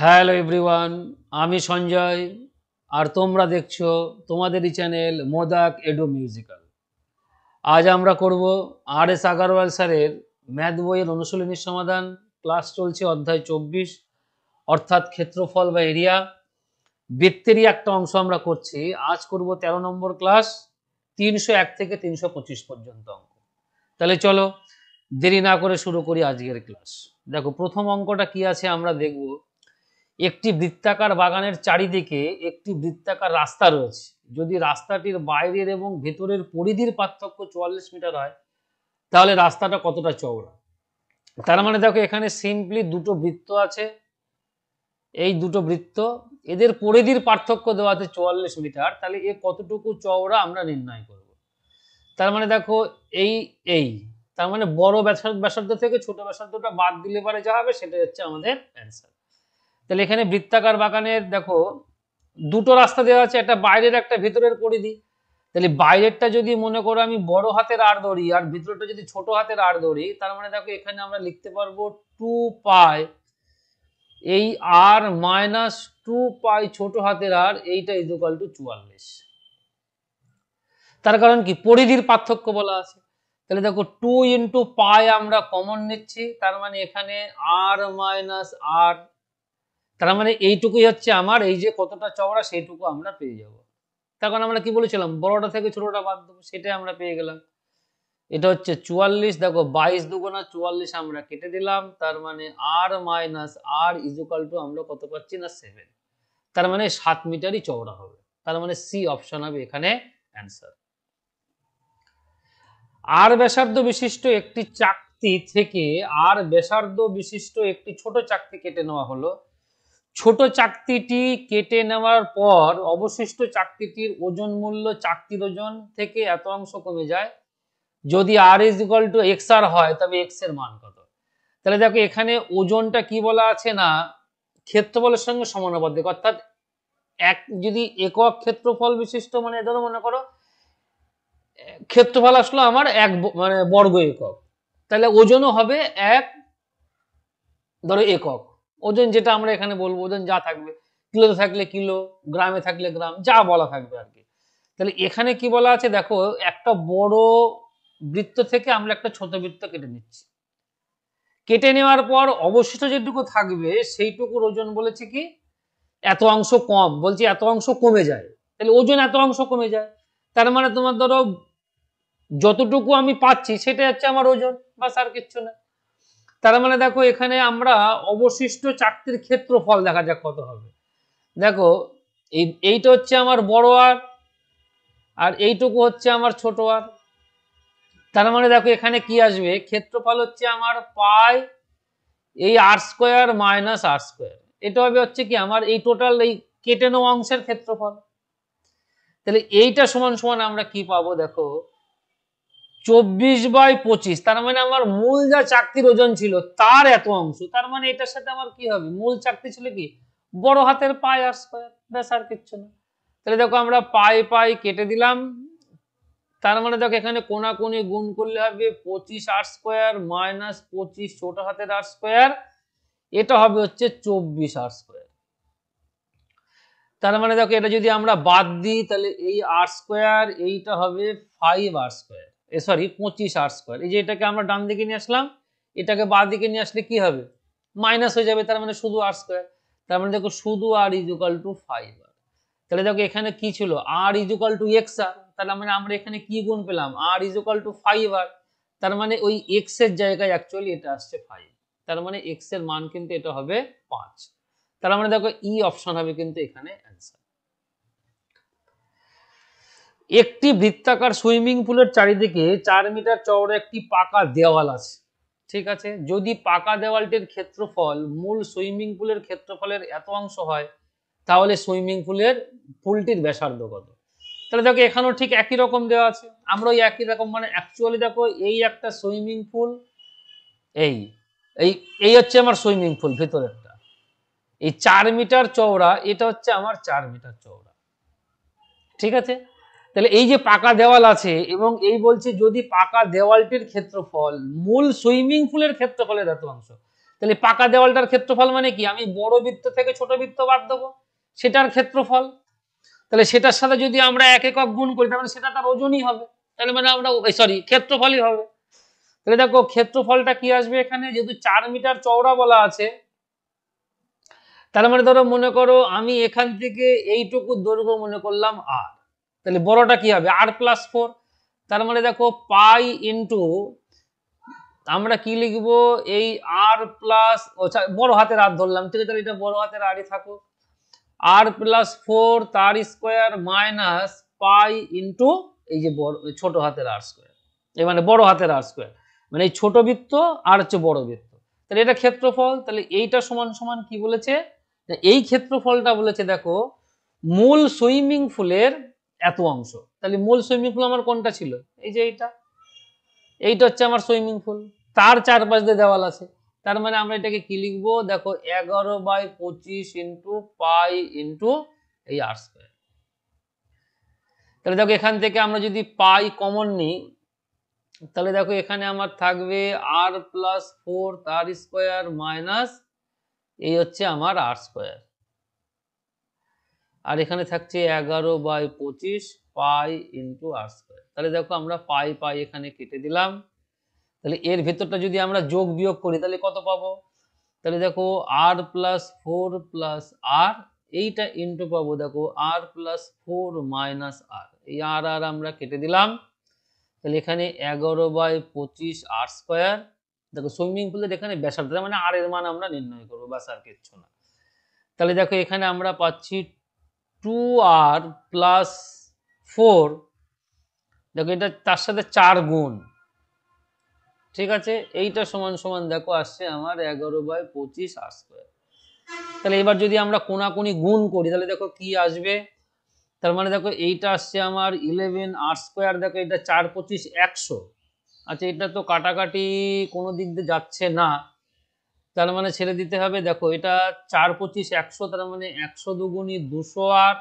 Hello everyone, আমি সঞ্জয় আর তোমরা দেখছো তোমাদেরই চ্যানেল মোদাক এডু মিউজিক্যাল। আজ আমরা করব আর.এস. আগারওয়াল স্যারের ম্যাথ বইয়ের অনুশীলনীর সমাধান। ক্লাস চলছে অধ্যায় 24 অর্থাৎ ক্ষেত্রফল বা এরিয়া। বৃত্তেরই একটা অংশ আমরা করছি। আজ করব 13 নম্বর ক্লাস, 301 থেকে 325 পর্যন্ত অঙ্ক। তাহলে চলো দেরি না করে শুরু করি আজকের ক্লাস। দেখো প্রথম অঙ্কটা কি আছে আমরা দেখব। একটি বৃত্তাকার বাগানের চারিদিকে একটি বৃত্তাকার রাস্তা রয়েছে। যদি রাস্তাটির বাইরের এবং ভেতরের পরিধির পার্থক্য 44 মিটার হয়, তাহলে রাস্তাটা কতটা চওড়া? তার মানে দেখো এখানে সিম্পলি দুটো বৃত্ত আছে, এই দুটো বৃত্ত, এদের পরিধির পার্থক্য দেওয়া আছে 44 মিটার, তাহলে এ কতটুকু চওড়া আমরা নির্ণয় করব। তার মানে দেখো এই তার মানে বড় ব্যাসার্ধ থেকে ছোট ব্যাসার্ধটা বাদ দিলে পরে যা হবে সেটা হচ্ছে আমাদের অ্যান্সার। তাহলে এখানে বৃত্তাকার বাগানের দেখো দুটো রাস্তা দেওয়া আছে, একটা বাইরের একটা ভিতরের পরিধি। তাহলে বাইরেরটা যদি মনে করো আমি বড় হাতের আর ধরি আর ভিতরটা যদি ছোট হাতের আর ধরি, তার মানে দেখো এখানে আমরা লিখতে পারবো 2 পাই এই আর মাইনাস 2 পাই ছোট হাতের আর, এইটা ইকুয়াল টু 44। তার কারণ কি পরিধির পার্থক্য বলা আছে। তাহলে দেখো 2 ইন্টু পাই আমরা কমন নিচ্ছি, তার মানে এখানে আর মাইনাস আর, তার মানে এইটুকুই হচ্ছে আমার এই যে কতটা চওড়া সেইটুকু আমরা পেয়ে যাব। তখন আমরা কি বলেছিলাম বড়টা থেকে ছোটটা বাদ দেবো, সেটাই আমরা পেয়ে গেলাম। এটা হচ্ছে 44, দেখো 22 দুগুণা 44 আমরা কেটে দিলাম, তার মানে আর মাইনাস আর ইকুয়াল টু আমরা কত পাচ্ছি না 7। তার মানে 7 মিটারই চওড়া হবে। তার মানে সি অপশন হবে এখানে অ্যান্সার। আর ব্যাসার্ধ বিশিষ্ট একটি চাকতি থেকে আর ব্যাসার্ধ বিশিষ্ট একটি ছোট চাকতি কেটে নেওয়া হলো। ছোট চাকতিটি কেটে নেওয়ার পর অবশিষ্ট চাকতিটির ওজন মূল্য চাকতির ওজন থেকে এত অংশ কমে যায়। যদি আর ইজ ইকুয়াল টু এক্স আর হয় তবে এক্স এর মান কত? তাহলে দেখো এখানে ওজনটা কি বলা আছে না ক্ষেত্রফলের সঙ্গে সমানুপাতিক, অর্থাৎ এক যদি একক ক্ষেত্রফল বিশিষ্ট, মানে ধরো মনে করো ক্ষেত্রফল আসলো আমার এক মানে বর্গ একক, তাহলে ওজনও হবে এক ধরো একক। ওজন যেটা আমরা এখানে বলবো ওজন যা থাকবে, কিলোতে থাকলে কিলো, গ্রামে থাকলে গ্রাম, যা বলা থাকবে আর কি। তাহলে এখানে কি বলা আছে দেখো একটা বড় বৃত্ত থেকে আমরা একটা ছোট বৃত্ত কেটে নিচ্ছি, কেটে নেওয়ার পর অবশিষ্ট যেটুকু থাকবে সেইটুকুর ওজন বলেছে কি এত অংশ কম, বলছি এত অংশ কমে যায়, তাহলে ওজন এত অংশ কমে যায়। তার মানে তোমার ধরো যতটুকু আমি পাচ্ছি সেটা হচ্ছে আমার ওজন, বাস আর কিচ্ছু না। তার মানে দেখো এখানে আমরা অবশিষ্ট চাকতির ক্ষেত্রফল দেখা যাক কত হবে। দেখো এইটা হচ্ছে আমার বড় আর এইটুকু হচ্ছে আমার ছোট আর। তার মানে দেখো এখানে কি আসবে, ক্ষেত্রফল হচ্ছে আমার পাই এই আর স্কোয়ার মাইনাস আর স্কোয়ার, এটা হবে হচ্ছে কি আমার এই টোটাল এই কেটে নেওয়া অংশের ক্ষেত্রফল। তাহলে এইটা সমান সমান আমরা কি পাবো দেখো 24/25, তার মানে আমার মূল যা চাকতির ওজন ছিল তার এত অংশ, তার মানে এটার সাথে আমার কি হবে মূল চাকতি ছিল কি বড় হাতের পাই আর স্কোয়ার, ব্যাস আর কিচ্ছু না। তাহলে দেখো আমরা পাই পাই কেটে দিলাম, তার মানে দেখো এখানে কোনাকুনি গুণ করলে হবে 25 আর স্কোয়ার মাইনাস 25 ছোট হাতের আর স্কোয়ার, এটা হবে হচ্ছে 24 আর স্কোয়ার। তার মানে দেখো এটা যদি আমরা বাদ দিই তাহলে এই আর স্কোয়ার এইটা হবে 5 আর স্কোয়ার, সরি 25 আর স্কোয়ার। এই যে এটাকে আমরা ডান দিকে নিয়ে আসলাম, এটাকে বাঁ দিকে নিয়ে আসলে কি হবে মাইনাস হয়ে যাবে, তার মানে শুধু আর স্কোয়ার। তার মানে দেখো শুধু আর ইকুয়াল টু 5 আর। তাহলে দেখো এখানে কি ছিল আর ইকুয়াল টু এক্স আর, তাহলে মানে আমরা এখানে কি গুণ পেলাম আর ইকুয়াল টু 5 আর, তার মানে ওই এক্স এর জায়গায় অ্যাকচুয়ালি এটা আসছে 5, তার মানে এক্স এর মান কিন্তু এটা হবে 5। তার মানে দেখো ই অপশন হবে কিন্তু এখানে অ্যান্সার। একটি বৃত্তাকার সুইমিং পুলের চারিদিকে 4 মিটার চওড়া একটি পাকা দেওয়াল আছে, ঠিক আছে। যদি পাকা দেওয়ালটির ক্ষেত্রফল মূল সুইমিং পুলের ক্ষেত্রফলের এত অংশ হয়, তাহলে সুইমিং পুলটির ব্যাসার্ধ কত? তাহলে দেখো এখানেও ঠিক একই রকম দেওয়া আছে, আমরা ওই একই রকম মানে অ্যাকচুয়ালি দেখো এই একটা সুইমিং পুল, এই এই এই হচ্ছে আমার সুইমিং পুল ভিতরেরটা, এই 4 মিটার চওড়া, এটা হচ্ছে আমার 4 মিটার চওড়া, ঠিক আছে। তাহলে এই যে পাকা দেওয়াল আছে এবং এই বলছে যদি পাকা দেওয়ালটির ক্ষেত্রফল মূল সুইমিং পুলের ক্ষেত্রফলের এত অংশ, তাহলে পাকা দেওয়ালটার ক্ষেত্রফল মানে কি, আমি বড় বৃত্ত থেকে ছোট বৃত্ত বাদ দেবো, সেটার ক্ষেত্রফল। তাহলে সেটার সাথে যদি আমরা 1 একক গুণ করি তাহলে সেটা তার ওজনই হবে, তাহলে মানে আমরা সরি ক্ষেত্রফলই হবে। তাহলে দেখো ক্ষেত্রফলটা কি আসবে এখানে, যেহেতু 4 মিটার চওড়া বলা আছে, তার মানে ধরো মনে করো আমি এখান থেকে এইটুকু দৈর্ঘ্য মনে করলাম আর, তাহলে বড়টা কি হবে r+4, তার মানে দেখো পাই ইন্টু আমরা কি লিখবো এই r প্লাস বড় হাতের আর ধরলাম, ঠিক আছে, তাহলে এটা বড় হাতের আরই থাকুক, r+4 তার স্কোয়ার মাইনাস পাই ইন্টু এই যে বড় ছোট হাতের আর স্কোয়ার, এই মানে বড় হাতের আর স্কোয়ার, মানে এই ছোট বৃত্ত আর হচ্ছে বড় বৃত্ত। তাহলে এটা ক্ষেত্রফল, তাহলে এইটা সমান সমান কি বলেছে, এই ক্ষেত্রফলটা বলেছে দেখো মূল সুইমিং পুলের এত অংশ। তাহলে মূল সুইমিং পুল আমার কোনটা ছিল, এই যে এইটা হচ্ছে আমার সুইমিং পুল, তার চারপাশ দিয়ে দেওয়াল আছে, তার মানে আমরা এটাকে কি লিখবো দেখো 11/25 ইন্টু পাই ইন্টু এই আর স্কোয়ার। তাহলে দেখো এখান থেকে আমরা যদি পাই কমন নিই তাহলে দেখো এখানে আমার থাকবে r+4 তার স্কোয়ার মাইনাস এই হচ্ছে আমার আর স্কোয়ার, আর এখানে থাকছে 11/25 পাই ইন্টু আর স্কোয়ার। তাহলে দেখো আমরা পাই পাই এখানে কেটে দিলাম, তাহলে এর ভেতরটা যদি আমরা যোগ বিয়োগ করি তাহলে কত পাবো, তাহলে দেখো r+4 প্লাস আর, এইটা ইন্টু পাবো দেখো r+4 মাইনাস আর, এই আর আর আমরা কেটে দিলাম, তাহলে এখানে 11/25 আর স্কোয়ার। দেখো সুইমিং পুলের এখানে ব্যাসার্ধ মানে আর এর মান আমরা নির্ণয় করবো, ব্যাস আর কিচ্ছু না। তাহলে দেখো এখানে আমরা পাচ্ছি 2r+4, দেখো এটা তার সাথে 4 গুণ, ঠিক আছে, এইটা সমান সমান দেখো আসছে আমার 11/25 আর স্কোয়ার। তাহলে এবার যদি আমরা কোনাকুনি গুণ করি তাহলে দেখো কি আসবে, তার মানে দেখো এইটা আসছে আমার 11 আর স্কোয়ার, দেখো এটা 4×25 100, আচ্ছা এটা তো কাটাকাটি কোনো দিক দিয়ে যাচ্ছে না, তার মানে ছেড়ে দিতে হবে, দেখো এটা 4×25 100, তার মানে 100 দুগুণী 200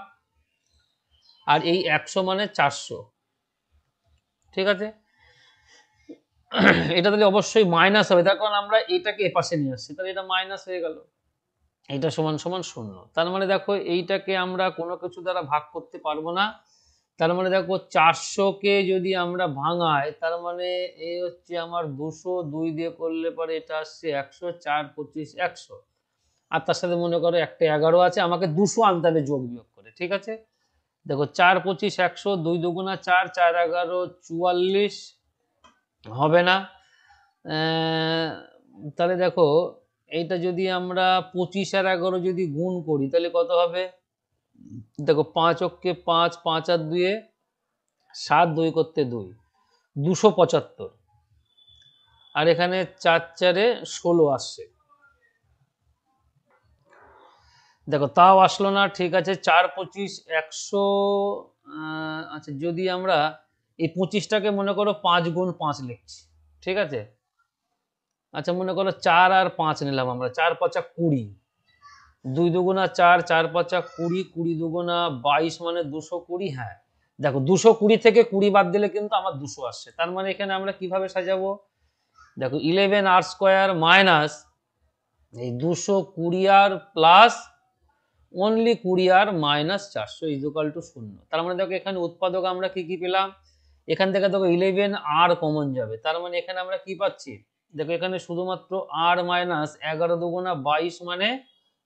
আর এই 100 মানে 400, ঠিক আছে। এটা তাহলে অবশ্যই মাইনাস হবে, তার কারণ আমরা এটাকে এপাশে নিয়ে আসছি, তাহলে এটা মাইনাস হয়ে গেল, এটা সমান সমান 0। তার মানে দেখো এইটাকে আমরা কোনো কিছু দ্বারা ভাগ করতে পারবো না, তার মানে দেখো 400কে যদি আমরা ভাঙাই তার মানে এই হচ্ছে আমার 200, 2 দিয়ে করলে পরে এটা আসছে 100, 4×25 100, আর তার সাথে মনে করো একটা 11 আছে, আমাকে 200 আনতে হবে যোগ বিয়োগ করে, ঠিক আছে। দেখো 4×25 100, 2 দুগুণা 4, 4 11 44 হবে না, তাহলে দেখো এইটা যদি আমরা 25 আর 11 যদি গুণ করি তাহলে কত হবে, দেখো 5 অক্ষে 5, 5 আর 2 7, 2 করতে 2, 275, আর এখানে 4 4 16 আসছে, দেখো তাও আসলো না, ঠিক আছে 4×25 100, আচ্ছা যদি আমরা এই 25টাকে মনে করো 5 গুণ 5 লিখছি, ঠিক আছে, আচ্ছা মনে করো 4 আর 5 নিলাম আমরা, 4 5 20, 2 দুগুণা 4, 4 5 20, 20 দুগুণা 22 মানে 220, হ্যাঁ দেখো 220 থেকে 20 বাদ দিলে কিন্তু আমার 200 আসছে, তার মানে এখানে আমরা কিভাবে সাজাবো, দেখো 11 আর স্কোয়ার মাইনাস এই 220 আর প্লাস অনলি 20 আর মাইনাস 400 ইকুয়াল টু 0। তার মানে দেখো এখানে উৎপাদক আমরা কি কি পেলাম, এখান থেকে দেখো 11 আর কমন যাবে, তার মানে এখানে আমরা কি পাচ্ছি, দেখো এখানে শুধুমাত্র আর মাইনাস 11 দুগুণা 22 মানে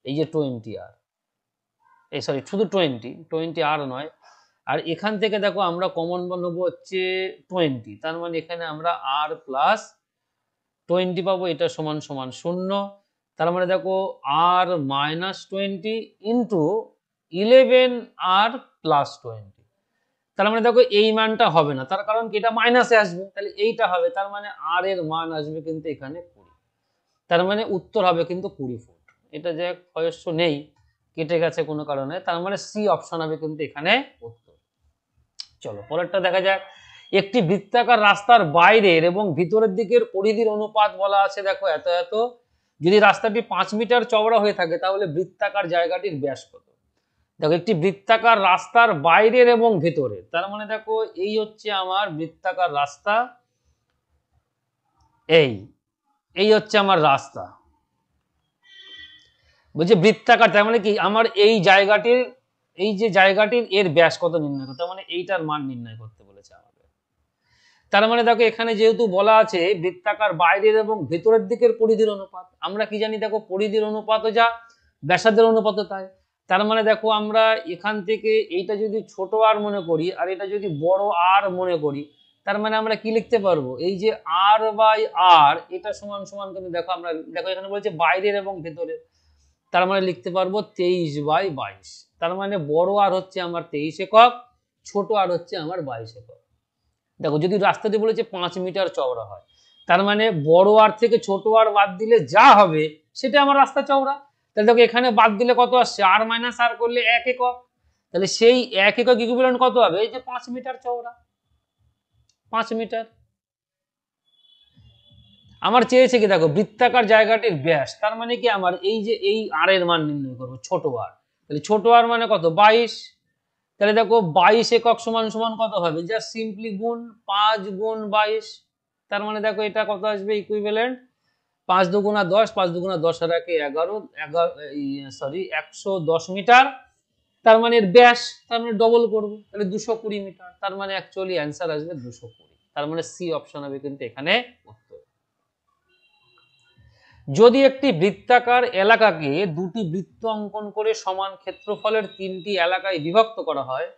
এই যে 20 আর, এই সরি শুধু 20 আর নয়, আর এখান থেকে দেখো আমরা কমন নেবো হচ্ছে 20, তার মানে এখানে আমরা আর প্লাস 20 পাবো, এটা সমান সমান 0। তার মানে দেখো আর মাইনাস 20 ইন্টু 11 আর প্লাস 20, তার মানে দেখো এই মানটা হবে না, তার কারণ কি এটা মাইনাসে আসবে, তাহলে এইটা হবে, তার মানে আর এর মান আসবে কিন্তু এখানে 20, তার মানে উত্তর হবে কিন্তু 20 ফুট। এটা যে ক্ষয়স্য নেই, কেটে গেছে কোনো কারণে, তার মানে সি অপশন হবে কিন্তু এখানে উত্তর। চলো পরেরটা দেখা যাক, একটি বৃত্তাকার রাস্তার বাইরের এবং ভিতরের দিকের পরিধির অনুপাত বলা আছে, দেখো এত এত, যদি রাস্তাটি 5 মিটার চওড়া হয়ে থাকে তাহলে বৃত্তাকার জায়গাটির ব্যাস কত। দেখো একটি বৃত্তাকার রাস্তার বাইরের এবং ভেতরের, তার মানে দেখো এই হচ্ছে আমার বৃত্তাকার রাস্তা, এই হচ্ছে আমার রাস্তা, বলছে বৃত্তাকার, তার মানে কি আমার এই জায়গাটির, এই যে জায়গাটির এর ব্যাস কত নির্ণয় করতে, মানে এইটার মান নির্ণয় করতে বলেছে আমাদের। তার মানে দেখো এখানে যেহেতু বলা আছে বৃত্তাকার বাইরের এবং ভেতরের দিকের পরিধির অনুপাত, আমরা কি জানি দেখো পরিধির অনুপাত যা ব্যাসার্ধের অনুপাত তাই। তার মানে দেখো আমরা এখান থেকে এইটা যদি ছোট আর মনে করি আর এটা যদি বড় আর মনে করি, তার মানে আমরা কি লিখতে পারবো, এই যে আর বাই আর এটা সমান সমান, কিন্তু দেখো আমরা দেখো এখানে বলছে বাইরের এবং ভেতরের, তার মানে লিখতে পারবো 23/22। তার মানে বড় আর হচ্ছে আমার 23 একক, ছোট আর হচ্ছে আমার 22 একক। দেখো যদি রাস্তাটি বলেছে 5 মিটার চওড়া হয়, তার মানে বড় আর থেকে ছোট আর বাদ দিলে যা হবে সেটা আমার রাস্তা চওড়া। তাহলে দেখো এখানে বাদ দিলে কত আসছে, আর মাইনাস আর করলে 1 একক, তাহলে সেই 1 একক ইকুইভ্যালেন্ট কত হবে, এই যে 5 মিটার চওড়া, 5 মিটার। আমার চেয়েছে কি দেখো বৃত্তাকার জায়গাটির ব্যাস, তার মানে কি আমার এই যে এই আর এর মান নির্ণয় করবো, ছোট আর, তাহলে ছোট আর মানে কত 22, তাহলে দেখো 22 একক সমান সমান কত হবে, জাস্ট সিম্পলি গুণ 5 গুণ 22, তার মানে দেখো এটা কত আসবে ইকুইভ্যালেন্ট 5 দুগুণা 10, 5 দুগুণা 10 আর 1 11, 110 মিটার, তার মানে এর ব্যাস, তার মানে ডবল করবো, তাহলে 220 মিটার, তার মানে অ্যাকচুয়ালি অ্যান্সার আসবে 220, তার মানে সি অপশন হবে কিন্তু এখানে উত্তর। যদি একটি বৃত্তাকার এলাকাকে দুটি বৃত্ত অঙ্কন করে সমান ক্ষেত্রফলের 3টি এলাকায় বিভক্ত করা হয়,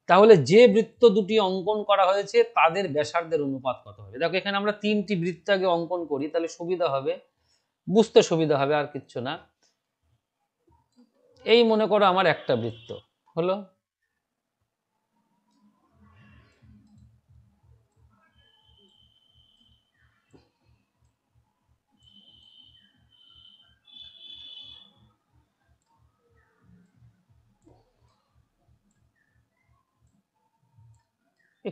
তাহলে যে বৃত্ত দুটি অঙ্কন করা হয়েছে তাদের ব্যাসার্ধের অনুপাত কত হবে। দেখো এখানে আমরা 3টি বৃত্ত আগে অঙ্কন করি, তাহলে সুবিধা হবে, বুঝতে সুবিধা হবে, আর কিচ্ছু না। এই মনে করো আমার একটা বৃত্ত হলো,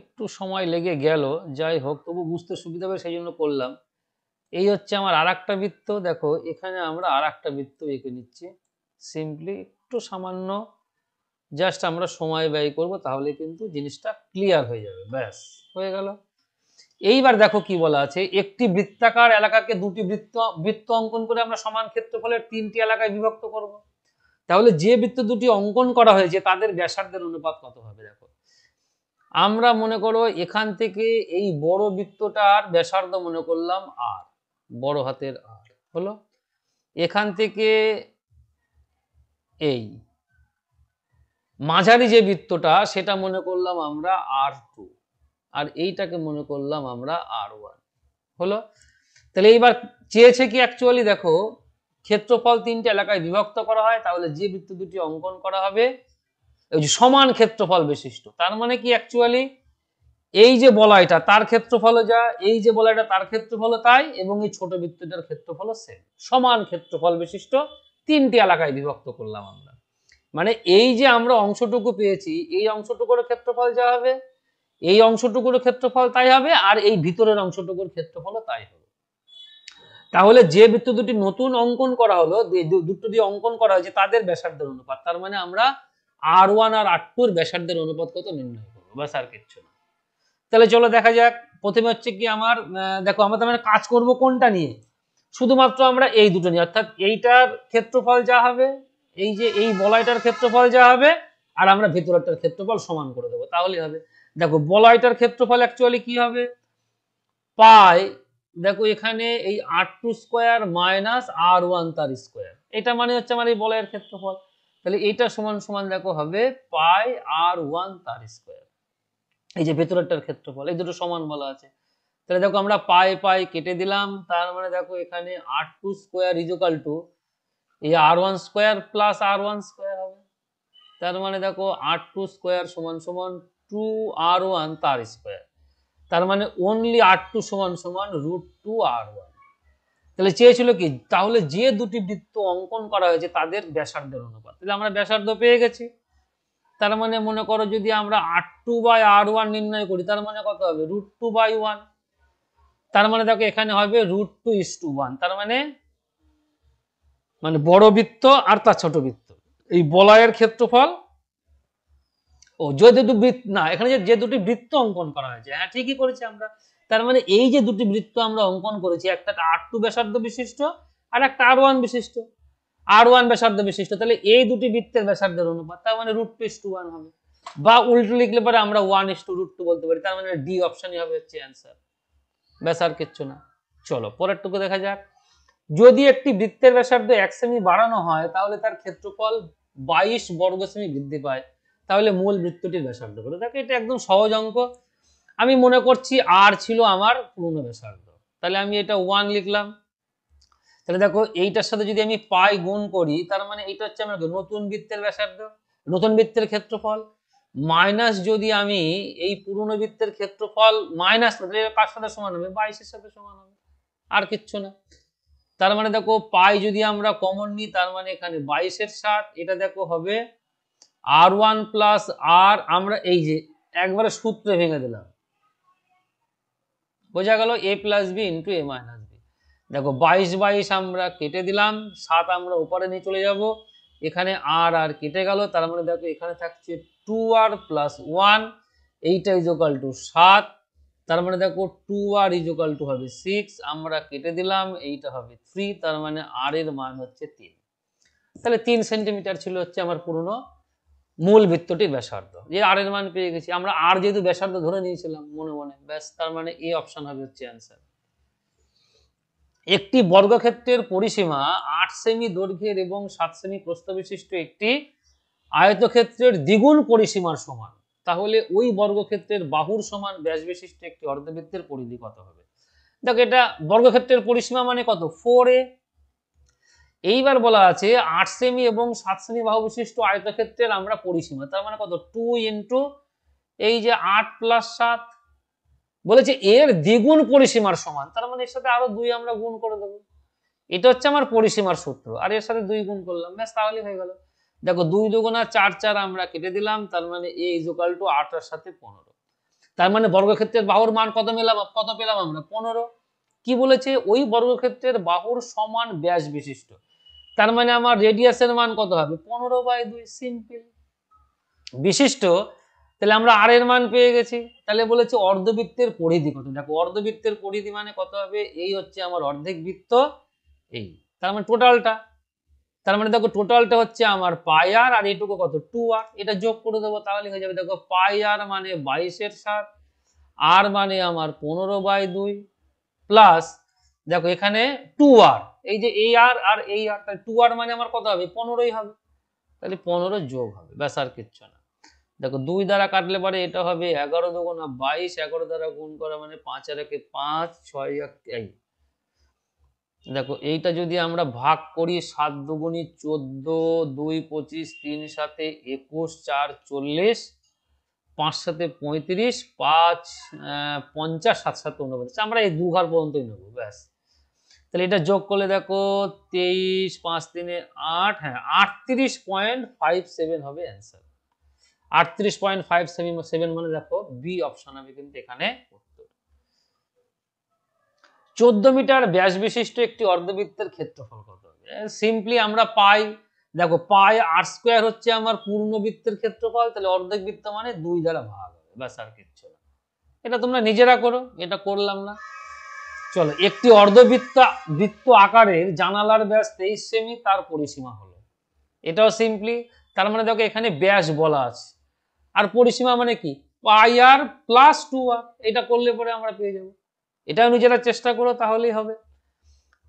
একটু সময় লেগে গেল, যাই হোক তবু বুঝতে সুবিধা হবে সেই জন্য করলাম। এই হচ্ছে আমার আর একটা বৃত্ত, দেখো এখানে আমরা আর একটা বৃত্ত এঁকে নিচ্ছি, সিম্পলি একটু সামান্য জাস্ট আমরা সময় ব্যয় করব, তাহলে কিন্তু জিনিসটা ক্লিয়ার হয়ে যাবে, ব্যাস হয়ে গেল। এইবার দেখো কি বলা আছে, একটি বৃত্তাকার এলাকাকে দুটি বৃত্ত অঙ্কন করে আমরা সমান ক্ষেত্রফলের 3টি এলাকায় বিভক্ত করব, তাহলে যে বৃত্ত দুটি অঙ্কন করা হয়েছে তাদের ব্যাসার্ধের অনুপাত কত হবে। দেখো আমরা মনে করো এখান থেকে এই বড় বৃত্তটার ব্যাসার্ধ মনে করলাম আর, বড় হাতের আর হলো, এখান থেকে এই মাঝারি যে বৃত্তটা সেটা মনে করলাম আমরা R2, আর এইটাকে মনে করলাম আমরা R1 হলো। তাহলে এইবার চেয়েছে কি অ্যাকচুয়ালি দেখো ক্ষেত্রফল 3টে এলাকায় বিভক্ত করা হয়, তাহলে যে বৃত্ত দুটি অঙ্কন করা হবে ওই যে সমান ক্ষেত্রফল বিশিষ্ট, তার মানে কি অ্যাকচুয়ালি এই যে বলয়টা তার ক্ষেত্রফল যা, এই যে বলয়টা তার ক্ষেত্রফল তাই, এবং এই ছোট বৃত্তটার ক্ষেত্রফল সেম, সমান ক্ষেত্রফল বিশিষ্ট 3টি এলাকায় বিভক্ত করলাম আমরা। মানে এই যে আমরা অংশটুকু পেয়েছি এই অংশটুকুর ক্ষেত্রফল যা হবে এই অংশটুকুর ক্ষেত্রফল তাই হবে, আর এই ভিতরের অংশটুকুর ক্ষেত্রফল তাই হবে। তাহলে যে বৃত্ত দুটি নতুন অঙ্কন করা হলো, দুটো দিয়ে অঙ্কন করা হয়েছে তাদের ব্যাসার্ধের অনুপাত, তার মানে আমরা R1 আর R2 এর ব্যাসার্ধের অনুপাত কত নির্ণয় করবো, ব্যাস আর কিচ্ছু না। তাহলে চলো দেখা যাক, প্রথমে হচ্ছে কি আমার দেখো আমরা তার মানে কাজ করব কোনটা নিয়ে, শুধুমাত্র আমরা এই দুটো নিয়ে, অর্থাৎ এইটার ক্ষেত্রফল যা হবে, এই যে এই বলয়টার ক্ষেত্রফল যা হবে, আর আমরা ভেতরটার ক্ষেত্রফল সমান করে দেবো, তাহলেই হবে। দেখো বলয়টার ক্ষেত্রফল অ্যাকচুয়ালি কি হবে, পাই, দেখো এখানে এই R2 স্কয়ার মাইনাস R1 তার স্কয়ার, এটা মানে হচ্ছে আমার এই বলয়ের ক্ষেত্রফল, তাহলে এটা সমান সমান দেখো হবে পাই R1 তার স্কয়ার, এই যে ভেতরেরটার ক্ষেত্রফল, এই দুটো সমান বলা আছে। তাহলে দেখো আমরা পাই পাই কেটে দিলাম, তার মানে দেখো এখানে R2 square is equal two এই R1 square plus R1 square হবে, তার মানে দেখো R2 স্কয়ার সমান সমান 2R1 তার স্কয়ার, তার মানে অনলি R2 সমান সমান √2R1। তাহলে চেয়েছিল কি, তাহলে যে দুটি বৃত্ত অঙ্কন করা হয়েছে তাদের ব্যাসার্ধের অনুপাত, তাহলে আমরা ব্যাসার্ধ পেয়ে গেছি। তার মানে মনে করো যদি আমরা R2/R1 নির্ণয় করি, তার মানে কত হবে √2/1, তার মানে দেখো এখানে হবে √2:1, তার মানে বড় বৃত্ত আর তার ছোট বৃত্ত এই বলয়ের ক্ষেত্রফল, ও যে দুটি বৃত্ত না এখানে যে দুটি বৃত্ত অঙ্কন করা হয়েছে, হ্যাঁ ঠিকই করেছি আমরা, তার মানে এই যে দুটি বৃত্ত আমরা অঙ্কন করেছি, একটা R2 ব্যাসার্ধ বিশিষ্ট আর একটা R1 বিশিষ্ট, R1 ব্যাসার্ধ বিশিষ্ট, তাহলে এই দুটি বৃত্তের ব্যাসার্ধের অনুপাত, তার মানে √2:1 হবে, বা উল্টো লিখলে পরে আমরা 1:√2 বলতে পারি, তার মানে ডি অপশনই হবে হচ্ছে অ্যান্সার। ব্যাস আর কিচ্ছু না। চলো পরেরটুকু দেখা যাক। যদি একটি বৃত্তের ব্যাসার্ধ 1 সেমি বাড়ানো হয় তাহলে তার ক্ষেত্রফল 22 বর্গ সেমি বৃদ্ধি পায়, তাহলে মূল বৃত্তটির ব্যাসার্ধ কত? দেখো এটা একদম সহজ অঙ্ক। আমি মনে করছি আর ছিল আমার পূর্ণ ব্যাসার্ধ, তাহলে আমি এটা 1 লিখলাম। তাহলে দেখো এইটার সাথে যদি আমি পাই গুণ করি, তার মানে এটা হচ্ছে আমার নতুন বৃত্তের ব্যাসার্ধ, নতুন বৃত্তের ক্ষেত্রফল, মাইনাস যদি আমি এই পুরনো বৃত্তের ক্ষেত্রফল মাইনাস, কার সাথে সমান হবে? 22-এর সাথে সমান হবে, আর কিচ্ছু না। তার মানে দেখো পাই যদি আমরা কমন নিই, তার মানে এখানে 22-এর 7, এটা দেখো হবে R1 প্লাস আর, আমরা এই যে একবারে সূত্রে ভেঙে দিলাম, বোঝা গেল, a plus B into a minus B. দেখো 22 আমরা কেটে দিলাম, 7 আমরা উপরে নিয়ে চলে যাব, এখানে আর আর কেটে গেল, তার মানে দেখো এখানে থাকছে 2r প্লাস 1, এইটা ইজ ইকুয়াল টু 7, তার মানে দেখো 2r ইজ ইকুয়াল টু হবে 6, আমরা কেটে দিলাম, এইটা হবে 3, তার মানে r এর মান হচ্ছে 3। তাহলে 3 সেন্টিমিটার ছিল হচ্ছে আমার পুরনো মূল বৃত্তটির ব্যাসার্ধ। যে আর এর মান পেয়ে গেছি আমরা, আর যেহেতু ব্যাসার্ধ ধরে নিয়েছিলাম মনে মনে, ব্যাস, তার মানে এ অপশন হবে হচ্ছে অ্যান্সার। একটি বর্গক্ষেত্রের পরিসীমা 8 সেমি দৈর্ঘ্যের এবং 7 সেমি প্রস্থ বিশিষ্ট একটি আয়তক্ষেত্রের দ্বিগুণ পরিসীমার সমান, তাহলে ওই বর্গক্ষেত্রের বাহুর সমান ব্যাস বিশিষ্ট একটি অর্ধবৃত্তের পরিধি কত হবে? দেখো এটা বর্গক্ষেত্রের পরিসীমা মানে কত? 4a। এইবার বলা আছে 8 সেমি এবং 7 সেমি বাহু বিশিষ্ট আয়তক্ষেত্রের আমরা পরিসীমা, তার মানে কত? 2 ইন্টু এই যে 8 প্লাস 7, বলেছে এর দ্বিগুণ পরিসীমার সমান, তার মানে এর সাথে আরো 2 আমরা গুণ করে দেবো। এটা হচ্ছে আমার পরিসীমার সূত্র, আর এর সাথে 2 গুণ করলাম, ব্যাস তাহলেই হয়ে গেল। দেখো 2 দুগুণা 4, 4 আমরা কেটে দিলাম, তার মানে a ইজ ইকুয়াল টু 8 এর সাথে 15, তার মানে বর্গক্ষেত্রের বাহুর মান কত পেলাম আমরা? 15। কি বলেছে? ওই বর্গক্ষেত্রের বাহুর সমান ব্যাস বিশিষ্ট, তার মানে আমার রেডিয়াসের মান কত হবে? 15/2, সিম্পল। বিশিষ্ট, তাহলে আমরা আর এর মান পেয়ে গেছি, তাহলে বলেছে অর্ধবৃত্তের পরিধি কত? দেখো অর্ধবৃত্তের পরিধি মানে কত হবে? এই হচ্ছে আমার অর্ধেক বৃত্ত, এই, তার মানে টোটালটা, তার মানে দেখো টোটালটা হচ্ছে আমার পাই আর, আর এইটুকু কত? 2r, এটা যোগ করে দেবো তাহলে হয়ে যাবে। দেখো পাই আর মানে 22-এর 7, আর মানে আমার 15/2 প্লাস, দেখো এখানে 2r, এই যে এই আর আর এই আর, তাহলে 2r মানে আমার কত হবে? 15ই হবে, তাহলে 15 যোগ হবে, ব্যাস আর কিচ্ছু না। দেখো 2 দ্বারা কাটলে পরে এটা হবে 11 দুগুণা 22, 11 দ্বারা গুণ করা মানে 5 আর 1 5, 6 এই, দেখো এইটা যদি আমরা ভাগ করি, 7 দুগুণী 14, 2 25, 3 7 21, 4 40, 5 7 35, 5 50, 7 7 49, আমরা এই 2 ঘর পর্যন্তই নেবো, ব্যাস। তাহলে এটা যোগ করলে দেখো 23, 5 3 8, হ্যাঁ 38.57 হবে অ্যান্সার। 38.57 মানে দেখো বি অপশন হবে কিন্তু এখানে উত্তর। 14 মিটার ব্যাস বিশিষ্ট একটি অর্ধবৃত্তের ক্ষেত্রফল কত হবে? সিম্পলি আমরা পাই, দেখো পাই আর স্কয়ার হচ্ছে আমার পূর্ণ বৃত্তের ক্ষেত্রফল, তাহলে অর্ধেক বৃত্ত মানে 2 দ্বারা ভাগ হবে, ব্যাস আর কিচ্ছু না। এটা তোমরা নিজেরা করো, এটা করলাম না। চলো, একটি বৃত্ত আকারের জানালার ব্যাস 23 সেমি, তার পরিসীমা হলো, এটাও সিম্পলি, তার মানে দেখো এখানে ব্যাস বলা আছে, আর পরিসীমা মানে কি? পাই আর প্লাস 2r, এটা করলে পরে আমরা পেয়ে যাবো। এটাও নিজেরা চেষ্টা করো তাহলেই হবে।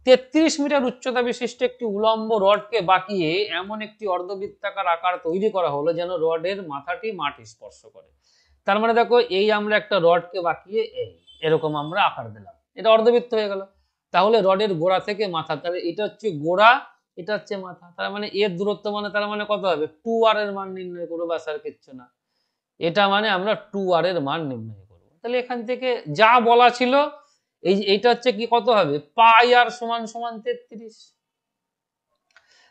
33 মিটার উচ্চতা বিশিষ্ট একটি উলম্ব রডকে বাঁকিয়ে এমন একটি অর্ধবৃত্তাকার আকার তৈরি করা হলো যেন রডের মাথাটি মাটি স্পর্শ করে, তার মানে দেখো এই আমরা একটা রডকে বাঁকিয়ে এরকম আমরা আকার দিলাম, এটা অর্ধবৃত্ত হয়ে গেল। তাহলে রডের গোড়া থেকে মাথা, তাহলে এটা হচ্ছে গোড়া, এটা হচ্ছে মাথা, তার মানে এর দূরত্ব মানে, তার মানে কত হবে? 2r এর মান নির্ণয় করবো, ব্যাস আর কিচ্ছু না। এটা মানে আমরা 2r এর মান নির্ণয় করবো। তাহলে এখান থেকে যা বলা ছিল, এইটা হচ্ছে কি, কত হবে? পাই আর সমান সমান 33।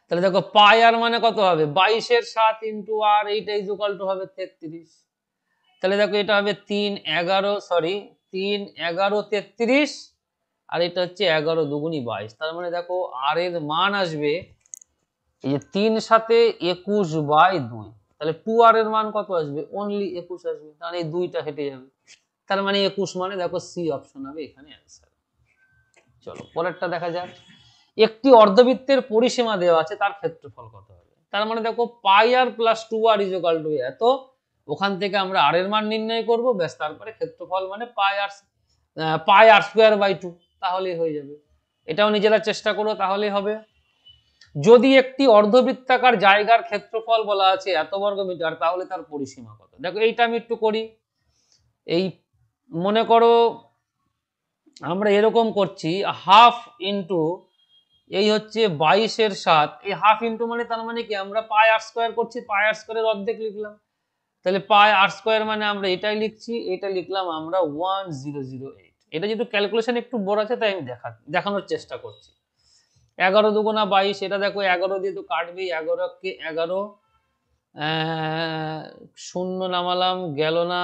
তাহলে দেখো পাই আর মানে কত হবে? 22-এর 7 ইন্টু আর, এইটা ইজ ইকুয়াল টু হবে 33। তাহলে দেখো এটা হবে 3 11, সরি 3 11 33, আর এটা হচ্ছে 11 দুগুণী 22, তার মানে দেখো আর এর মান আসবে এই যে 3 সাথে 21/2, তাহলে 2r এর মান কত আসবে? অনলি 21 আসবে, তাহলে এই দুইটা হেঁটে যাবে, তার মানে 21 মানে দেখো সি অপশন হবে এখানে অ্যান্সার। চলো পরেরটা দেখা যাক। একটি অর্ধবৃত্তের পরিসীমা দেওয়া আছে, তার ক্ষেত্রফল কত হবে। তার মানে দেখো পাই আর plus 2r is equal to এত, ওখান থেকে আমরা আর এর মান নির্ণয় করব, ব্যাস তারপরে ক্ষেত্রফল মানে পাই আর স্কোয়ার বাই 2, তাহলেই হয়ে যাবে। এটাও নিজেরা চেষ্টা করো, তাহলেই হবে। যদি একটি অর্ধবৃত্তাকার জায়গার ক্ষেত্রফল বলা আছে এত বর্গ মিটার, তাহলে তার পরিসীমা কত। দেখো এইটা আমি একটু করি। এই মনে করো আমরা এরকম করছি, হাফ ইন্টু এই হচ্ছে 22/7, এই হাফ ইন্টু মানে তার মানে কি আমরা পাই আর স্কোয়ার করছি, পাই আর স্কোয়ারের অর্ধেক লিখলাম, তাহলে পাই আর স্কোয়ার মানে আমরা এটাই লিখছি, এটা লিখলাম আমরা 1008। এটা যেহেতু ক্যালকুলেশন একটু বড় আছে তাই আমি দেখানোর চেষ্টা করছি। 11 দুগুণা 22, এটা দেখো 11 দিয়ে তো কাটবেই, 11 কে 11, শূন্য নামালাম, গেল না,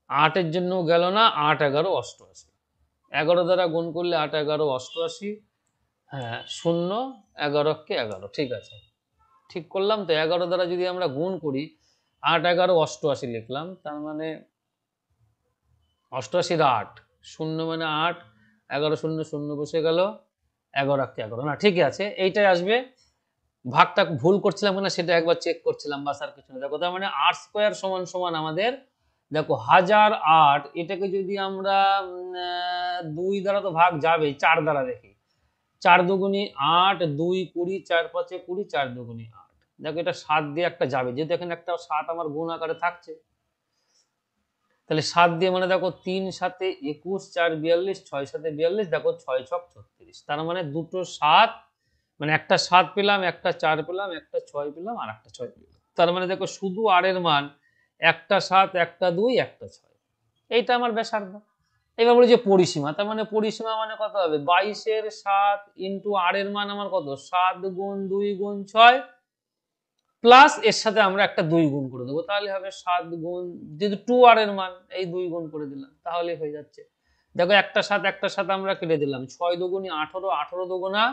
8-এর জন্য গেল না, 8 11 88, 11 দ্বারা গুণ করলে 8 11 88, হ্যাঁ 0 11 কে 11, ঠিক আছে, ঠিক করলাম তো। 11 দ্বারা যদি আমরা গুণ করি, 8 11 88 লিখলাম, তার মানে 88 8, 0 মানে 8, 11 0 0 বসে গেল, 11 কে 11, না ঠিকই আছে, এইটাই আসবে। ভাগটা ভুল করছিলাম কিনা সেটা একবার চেক করছিলাম, বাস আর কিছু না। দেখো তার মানে আর স্কোয়ার সমান সমান আমাদের দেখো 1008, এটাকে যদি আমরা 2 দ্বারা তো ভাগ যাবে, 4 দ্বারা দেখি, 4 দুগুণী 8, 2 20, 4 5 20, 4 দুগুণী 8। দেখো এটা 7 দিয়ে একটা যাবে, যেহেতু এখানে একটা 7 আমার গুণ আকারে থাকছে, তাহলে 7 দিয়ে মানে দেখো 3 7 21, 4 42, 6 7 42, দেখো 6 6 36, তার মানে দুটো 7, মানে একটা 7 পেলাম, একটা 4 পেলাম, একটা 6 পেলাম, আর একটা 6 পেলাম। তার মানে দেখো শুধু আর এর মান একটা 7, একটা 2, একটা 6, এইটা আমার ব্যাসার্ধ। এবার বলি যে পরিসীমা, তার মানে পরিসীমা মানে কত হবে, 22/7 ইন্টু আর এর মান আমার কত, 7 গুণ 2 গুণ 6, প্লাস এর সাথে আমরা একটা 2 গুণ করে দেবো, তাহলে হবে 7 গুণ, যেহেতু 2 আর এর মান, এই 2 গুণ করে দিলাম, তাহলে হয়ে যাচ্ছে। দেখো একটা 7 একটা 7 আমরা কেটে দিলাম, 6 দুগুণী 18, 18 দুগুণা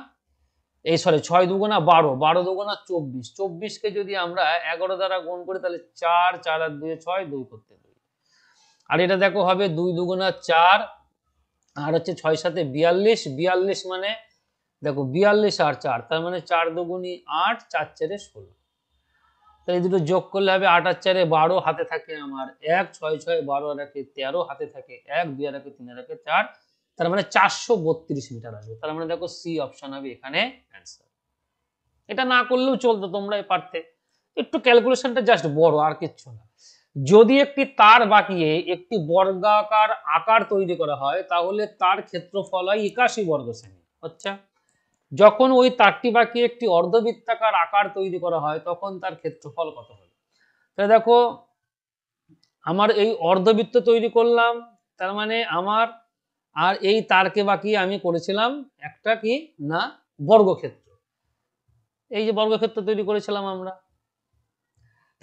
এই সরি 6 দুগুণা 12, 12 দুগুণা 24, 24 কে যদি আমরা 11 দ্বারা গুণ করি, তাহলে 4 4 আর 2 6, 2 করতে 2, আর এটা দেখো হবে 2 দুগুণা 4, আর হচ্ছে 6 7 42, 42 মানে দেখো 42 আর 4, তার মানে 4 দুগুণী 8, 4 4 16, তাহলে এই দুটো যোগ করলে হবে 8 আর 4 12, হাতে থাকে আমার 1, 6 6 12 আর 1 13, হাতে থাকে 1, 2 আর 1 3 আর 1 4, তার মানে 432 মিটার আসবে। তার মানে দেখো সি অপশন হবে এখানে অ্যান্সার। এটা না করলেও চলতো, তোমরাই পারতে, একটু ক্যালকুলেশনটা জাস্ট বড়, আর কিচ্ছু না। যদি একটি তার বাঁকিয়ে একটি বর্গাকার আকার তৈরি করা হয়, তাহলে তার ক্ষেত্রফল হয় 81 বর্গ সেমি। আচ্ছা, যখন ওই তারটি বাঁকিয়ে একটি অর্ধবৃত্তাকার আকার তৈরি করা হয়, তখন তার ক্ষেত্রফল কত হবে। তাহলে দেখো আমার এই অর্ধবৃত্ত তৈরি করলাম, তার মানে আমার আর এই তারকে বাঁকিয়ে আমি করেছিলাম একটা কি না বর্গক্ষেত্র, এই যে বর্গক্ষেত্র তৈরি করেছিলাম আমরা।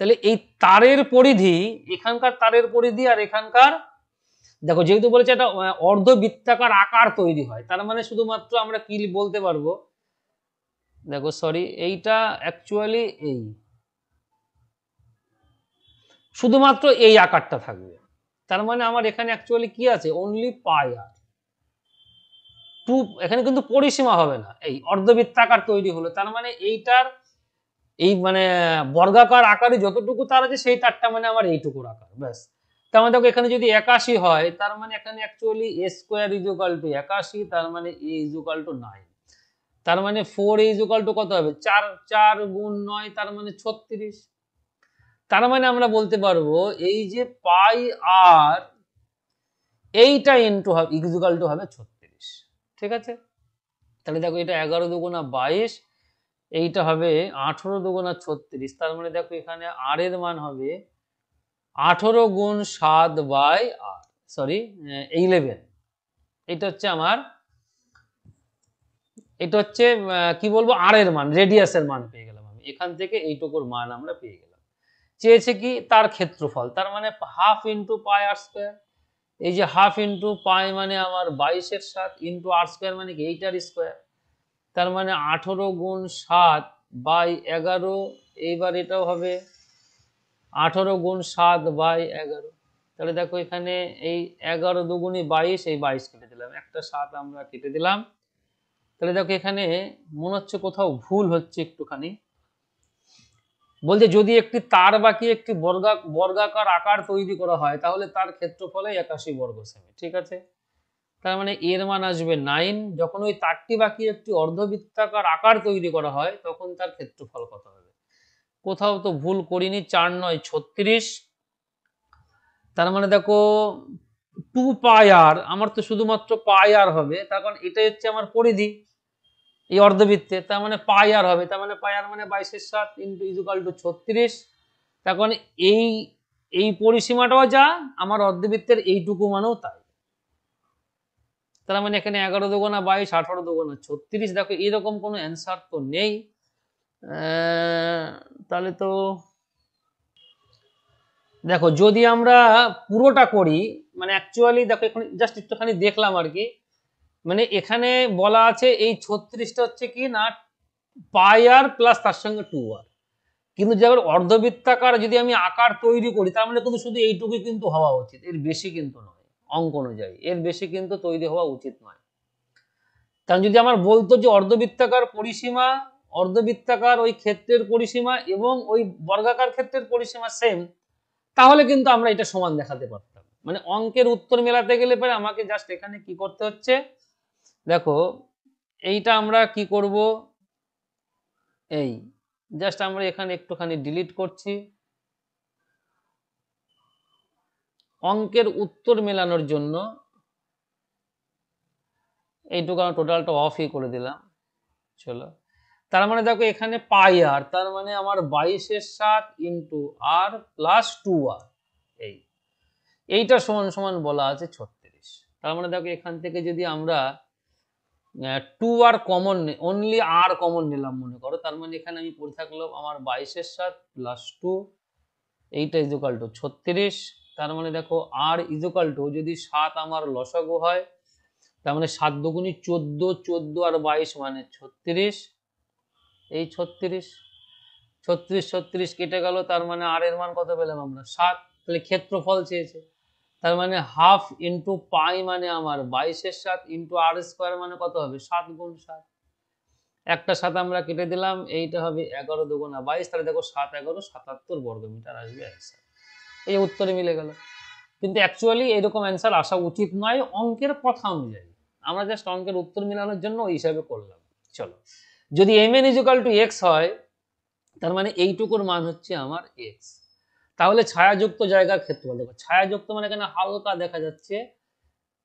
তাহলে এই তারের পরিধি, এখানকার তারের পরিধি আর এখানকার, দেখো যেহেতু বলেছে এটা অর্ধবৃত্তাকার আকার তৈরি হয়, তার মানে শুধুমাত্র আমরা কি বলতে পারবো, দেখো সরি এইটা অ্যাকচুয়ালি এই শুধুমাত্র এই আকারটা থাকবে, তার মানে আমার এখানে অ্যাকচুয়ালি কি আছে, অনলি পাই আর 2, এখানে কিন্তু পরিসীমা হবে না, এই অর্ধবৃত্তাকার তৈরি হলো, তার মানে এইটার এই মানে বর্গাকার আকারে যতটুকু তার আছে সেই তারটা মানে আমার এইটুকুর আকার, ব্যাস। তার মানে দেখো এখানে যদি 81 হয়, তার মানে এখানে actually a square is equal two 81, তার মানে a ইজ ইকুয়াল টু 9, তার মানে 4 ইজ ইকুয়াল টু কত হবে, 4 4 গুণ 9, তার মানে 36। তার মানে আমরা বলতে পারবো এই যে পাই আর এইটা ইনটু ইজ ইকুয়াল টু হবে 36, ঠিক আছে। তাহলে দেখো এটা 11 দুগুণা 22, এইটা হবে 18 দুগুণা 36, তার মানে দেখো এখানে আর এর মান হবে 18 গুণ 7 বাই আর, সরি 11, এটা হচ্ছে আমার, এটা হচ্ছে কি বলবো আর এর মান, রেডিয়াসের মান পেয়ে গেলাম আমি, এখান থেকে এইটুকুর মান আমরা পেয়ে গেলাম। চেয়েছে কি তার ক্ষেত্রফল, তার মানে হাফ ইন্টু পাই আর স্কোয়ার, এই যে হাফ ইন্টু পাই মানে আমার 22/7 ইন্টু আর স্কোয়ার মানে কি 8r স্কোয়ার, তার মানে 18 গুণ 7 বাই 11, এইবার এটাও হবে 18 গুণ 7 বাই 11, তাহলে দেখো এখানে এই 11 দুগুণী 22, এই 22 কেটে দিলাম, একটা 7 আমরা কেটে দিলাম। তাহলে দেখো এখানে মনে হচ্ছে কোথাও ভুল হচ্ছে একটুখানি। বলছে যদি একটি তার বাকি একটি বর্গাকার আকার তৈরি করা হয় তাহলে তার ক্ষেত্রফলে 81 বর্গ সেমি। ঠিক আছে, তার মানে এর মান আসবে 9। যখন ওই তারটি বাকি একটি অর্ধবৃত্তাকার আকার তৈরি করা হয় তখন তার ক্ষেত্রফল কত হবে? কোথাও তো ভুল করিনি। 4 9 36। তার মানে দেখো 2 পাই আর, আমার তো শুধুমাত্র পাই আর হবে, তার কারণ এটাই হচ্ছে আমার পরিধি এই অর্ধবৃত্তে, তার মানে পাই আর হবে। তার মানে পাই আর মানে 22/7 ইন্টু ইজুকাল টু 36। তার কারণ এই এই পরিসীমাটাও যা, আমার অর্ধবৃত্তের এইটুকু মানেও তাই। তার মানে এখানে 11 দুগুণা 22, 18 দুগুণা 36। দেখো এরকম কোনো অ্যান্সার তো নেই। তাহলে তো দেখো যদি আমরা পুরোটা করি, মানে অ্যাকচুয়ালি দেখো এখানে জাস্ট একটুখানি দেখলাম আর কি, মানে এখানে বলা আছে এই 36টা হচ্ছে কি না পাই আর প্লাস তার সঙ্গে 2 আর, কিন্তু যখন অর্ধবৃত্তাকার যদি আমি আকার তৈরি করি তার মানে কিন্তু শুধু এইটুকুই কিন্তু হওয়া উচিত, এর বেশি কিন্তু নয়। অঙ্ক অনুযায়ী এর বেশি কিন্তু তৈরি হওয়া উচিত নয়। কারণ যদি আমার বলতো যে অর্ধবৃত্তাকার পরিসীমা, অর্ধবৃত্তাকার ওই ক্ষেত্রের পরিসীমা এবং ওই বর্গাকার ক্ষেত্রের পরিসীমা সেম, তাহলে কিন্তু আমরা এটা সমান দেখাতে পারতাম। মানে অঙ্কের উত্তর মেলাতে গেলে পরে আমাকে জাস্ট এখানে কি করতে হচ্ছে, দেখো এইটা আমরা কি করব, এই জাস্ট আমরা এখানে একটুখানি ডিলিট করছি। অঙ্কের উত্তর মেলানোর জন্য এইটুকু আমরা টোটালটা অফই করে দিলাম। চলো, তার মানে দেখো এখানে পাই আর, তার মানে আমার 22/7 ইন্টু আর প্লাস 2 আর, এইটা সমান সমান বলা আছে 36। তার মানে দেখো এখান থেকে যদি আমরা 2 আর কমন, অনলি আর কমন নিলাম মনে করো, তার মানে এখানে আমি পড়ে থাকলো আমার 22/7 প্লাস 2, এইটা ইজুকাল টু 36। তার মানে দেখো আর ইজুকাল টু যদি 7 আমার লসাগু হয়, তার মানে 7 দুগুণী 14, 14 আর 22 মানে 36, এই 36, 36 36 কেটে গেল, তার মানে আর এর মান কত পেলাম আমরা 7। তাহলে ক্ষেত্রফল চেয়েছে, তার মানে হাফ ইন্টু পাই মানে আমার 22/7 ইন্টু আর স্কোয়ার মানে কত হবে 7 গুণ 7, একটা 7 আমরা কেটে দিলাম, এইটা হবে 11 দুগুণা 22। তাহলে দেখো 7 11 77 বর্গমিটার আসবে অ্যান্সার। এই উত্তরে মিলে গেল, কিন্তু অ্যাকচুয়ালি এরকম অ্যান্সার আসা উচিত নয় অঙ্কের কথা অনুযায়ী। আমরা জাস্ট অঙ্কের উত্তর মেলানোর জন্য ওই হিসাবে করলাম। চলো, যদি mn ইকুয়াল টু x হয় তার মানে এইটুকুর মান হচ্ছে আমার x, তাহলে ছায়াযুক্ত জায়গার ক্ষেত্রফল দেখো, ছায়াযুক্ত মানে এখানে হালকা দেখা যাচ্ছে,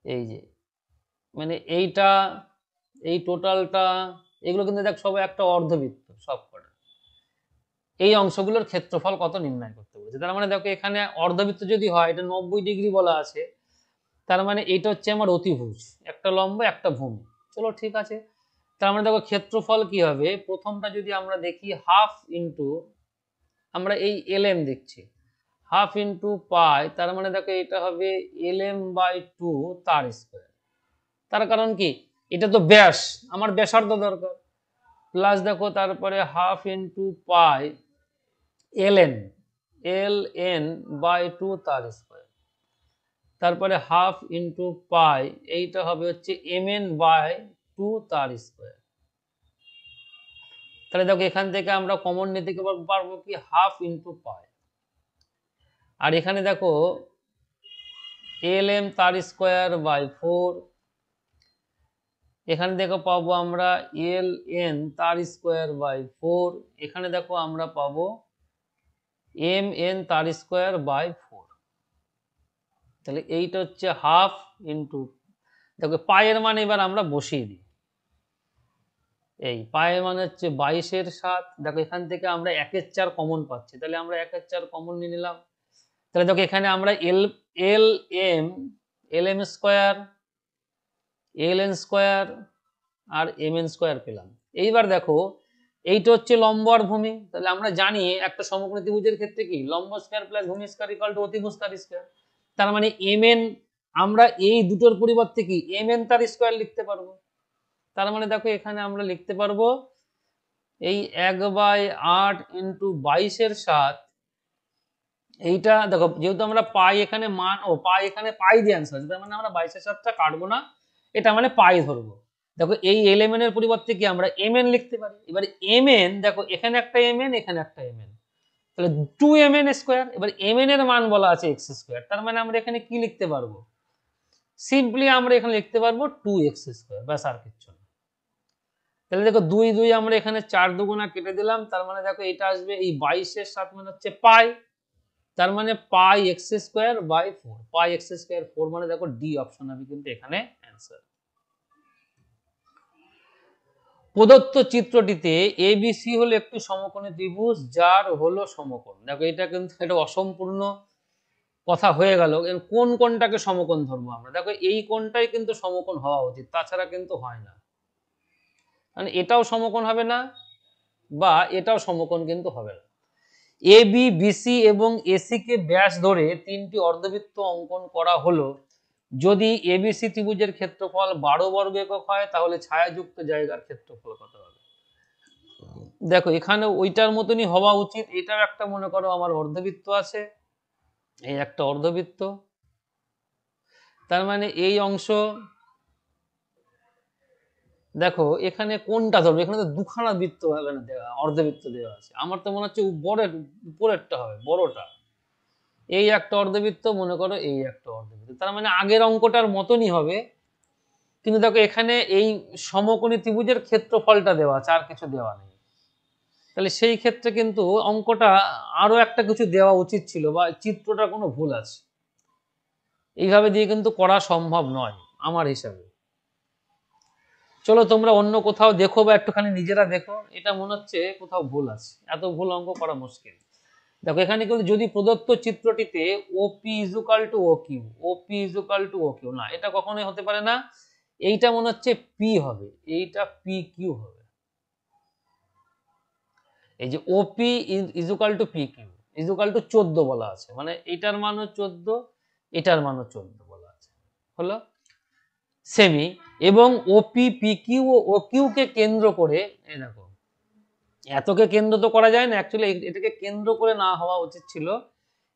এই যে মানে এইটা, এই টোটালটা, এগুলো কিন্তু দেখ সবাই একটা অর্ধবৃত্ত সব কটা, এই অংশগুলোর ক্ষেত্রফল কত নির্ণয় করতে বলেছে। তার মানে দেখো এখানে অর্ধবৃত্ত যদি হয়, এটা 90 ডিগ্রি বলা আছে, তার মানে এইটা হচ্ছে আমার অতিভুজ, একটা লম্ব একটা ভূমি। চলো ঠিক আছে, তার মানে দেখো ক্ষেত্রফল কি হবে, প্রথমটা যদি আমরা দেখি হাফ ইন্টু, আমরা এই এলএম দেখছি, হাফ ইন্টু পাই, তার মানে দেখো এটা হবে lm/2 তার স্কোয়ার। তার কারণ কি, এটা তো ব্যাস, আমার ব্যাসার্ধ দরকার, প্লাস দেখো তারপরে হাফ ইন্টু পাই ln/2 তার স্কোয়ার, তারপরে হাফ ইন্টু পাই, এইটা হবে হচ্ছে mn/2 তার স্কোয়ার। তাহলে দেখো এখান থেকে আমরা কমন নিতে পারবো কি হাফ ইন্টু পাই, আর এখানে দেখো lm তার স্কোয়ার বাই 4, এখানে দেখো পাবো আমরা ln তার স্কোয়ার বাই 4, এখানে দেখো আমরা পাবো mn তার স্কোয়ার বাই 4। তাহলে এইটা হচ্ছে হাফ ইন্টু, দেখো পায়ের মান এবার আমরা বসিয়ে দিই, এই পায়ের মান হচ্ছে 22/7। দেখো এখান থেকে আমরা 1/4 কমন পাচ্ছি, তাহলে আমরা 1/4 কমন নিয়ে নিলাম। তাহলে দেখো এখানে আমরা lm স্কোয়ার, ln স্কোয়ার আর mn স্কোয়ার পেলাম। এইবার দেখো এইটা হচ্ছে লম্ব আর ভূমি, তাহলে আমরা জানি একটা সমকোণী ত্রিভুজের ক্ষেত্রে কি লম্ব স্কোয়ার প্লাস ভূমি স্কোয়ার ইকুয়াল টু অতিভুজ তার স্কোয়ার। তার মানে mn আমরা এই দুটোর পরিবর্তে কি mn তার স্কোয়ার লিখতে পারবো। তার মানে দেখো এখানে আমরা লিখতে পারবো এই 1/8 ইন্টু 22/7, এইটা দেখো যেহেতু আমরা পাই এখানে মান, ও পাই এখানে পাই দিয়ে অ্যান্সার, তার মানে আমরা 22/7টা কাটবো না, এটা মানে পাই ধরবো। দেখো এই এলএমএন এর পরিবর্তে কি আমরা এমএন লিখতে পারি। এবার এমএন দেখো এখানে একটা এমএন, এখানে একটা এমএন, তাহলে 2mn স্কোয়ার। এবার mn এর মান বলা আছে এক্স স্কোয়ার, তার মানে আমরা এখানে কি লিখতে পারবো, সিম্পলি আমরা এখানে লিখতে পারবো 2x স্কোয়ার, ব্যাস আর কিছু না। তাহলে দেখো 2 2 আমরা এখানে 4 দুগুণা কেটে দিলাম, তার মানে দেখো এটা আসবে এই 22 এর 7 মানে হচ্ছে পাই, তার মানে pi x square by 4, pi x square 4 মানে দেখো ডি অপশন হবে কিন্তু এখানে অ্যান্সার। প্রদত্ত চিত্রটিতে এবিসি হলো একটি সমকোণী ত্রিভুজ যার হলো সমকোণ। দেখো এটা কিন্তু এটা অসম্পূর্ণ কথা হয়ে গেল, কোন কোণটাকে সমকোণ ধরবো আমরা। দেখো এই কোণটাই কিন্তু সমকোণ হওয়া উচিত, তাছাড়া কিন্তু হয় না। মানে এটাও সমকোণ হবে না বা এটাও সমকোণ কিন্তু হবে না। এ বি বিসি এবং এসি কে ব্যাস ধরে তিনটি অর্ধবৃত্ত অঙ্কন করা হলো। যদি এবিসি ত্রিভুজের ক্ষেত্রফল 12 বর্গ একক হয় তাহলে ছায়াযুক্ত জায়গার ক্ষেত্রফল কত হবে। দেখো এখানে ওইটার মতনই হওয়া উচিত। এটাও একটা মনে করো আমার অর্ধবৃত্ত আছে, এই একটা অর্ধবৃত্ত, তার মানে এই অংশ দেখো এখানে কোনটা ধরবে, এখানে তো দুখানা বৃত্ত এখানে দেওয়া, অর্ধবৃত্ত দেওয়া আছে। আমার তো মনে হচ্ছে উপরেরটা হবে, বড়টা। এই একটা অর্ধবৃত্ত, মনে করো এই একটা অর্ধবৃত্ত, তার মানে আগের অঙ্কটার মতনই হবে। কিন্তু দেখো এখানে এই সমকোণী ত্রিভুজের ক্ষেত্রফলটা দেওয়া আছে, আর কিছু দেওয়া নেই। তাহলে সেই ক্ষেত্রে কিন্তু অঙ্কটা আরো একটা কিছু দেওয়া উচিত ছিল, বা চিত্রটা কোনো ভুল আছে। এইভাবে দিয়ে কিন্তু করা সম্ভব নয় আমার হিসাবে। চলো তোমরা অন্য কোথাও দেখো বা একটুখানি নিজেরা দেখো, এটা মনে হচ্ছে কোথাও ভুল আছে, এত ভুল অঙ্ক করা মুশকিল। দেখো এখানে কিন্তু যদি প্রদত্ত চিত্রটিতে ওপি ইজুকাল টু ও কিউ, ওপি ইজুকাল টু ও কিউ, না এটা কখনোই হতে পারে না। এইটা মনে হচ্ছে পি হবে, এইটা পি কিউ হবে। এই যে OP is equal to P Q is equal to 14 বলা আছে, মানে এটার মানও 14, এটার মানও 14 বলা আছে, হলো সেমি। এবং ওপি পি কিউ ও ও কিউ কে কেন্দ্র করে, এই দেখো এতকে কেন্দ্র তো করা যায় না, অ্যাকচুয়ালি এটাকে কেন্দ্র করে না হওয়া উচিত ছিল,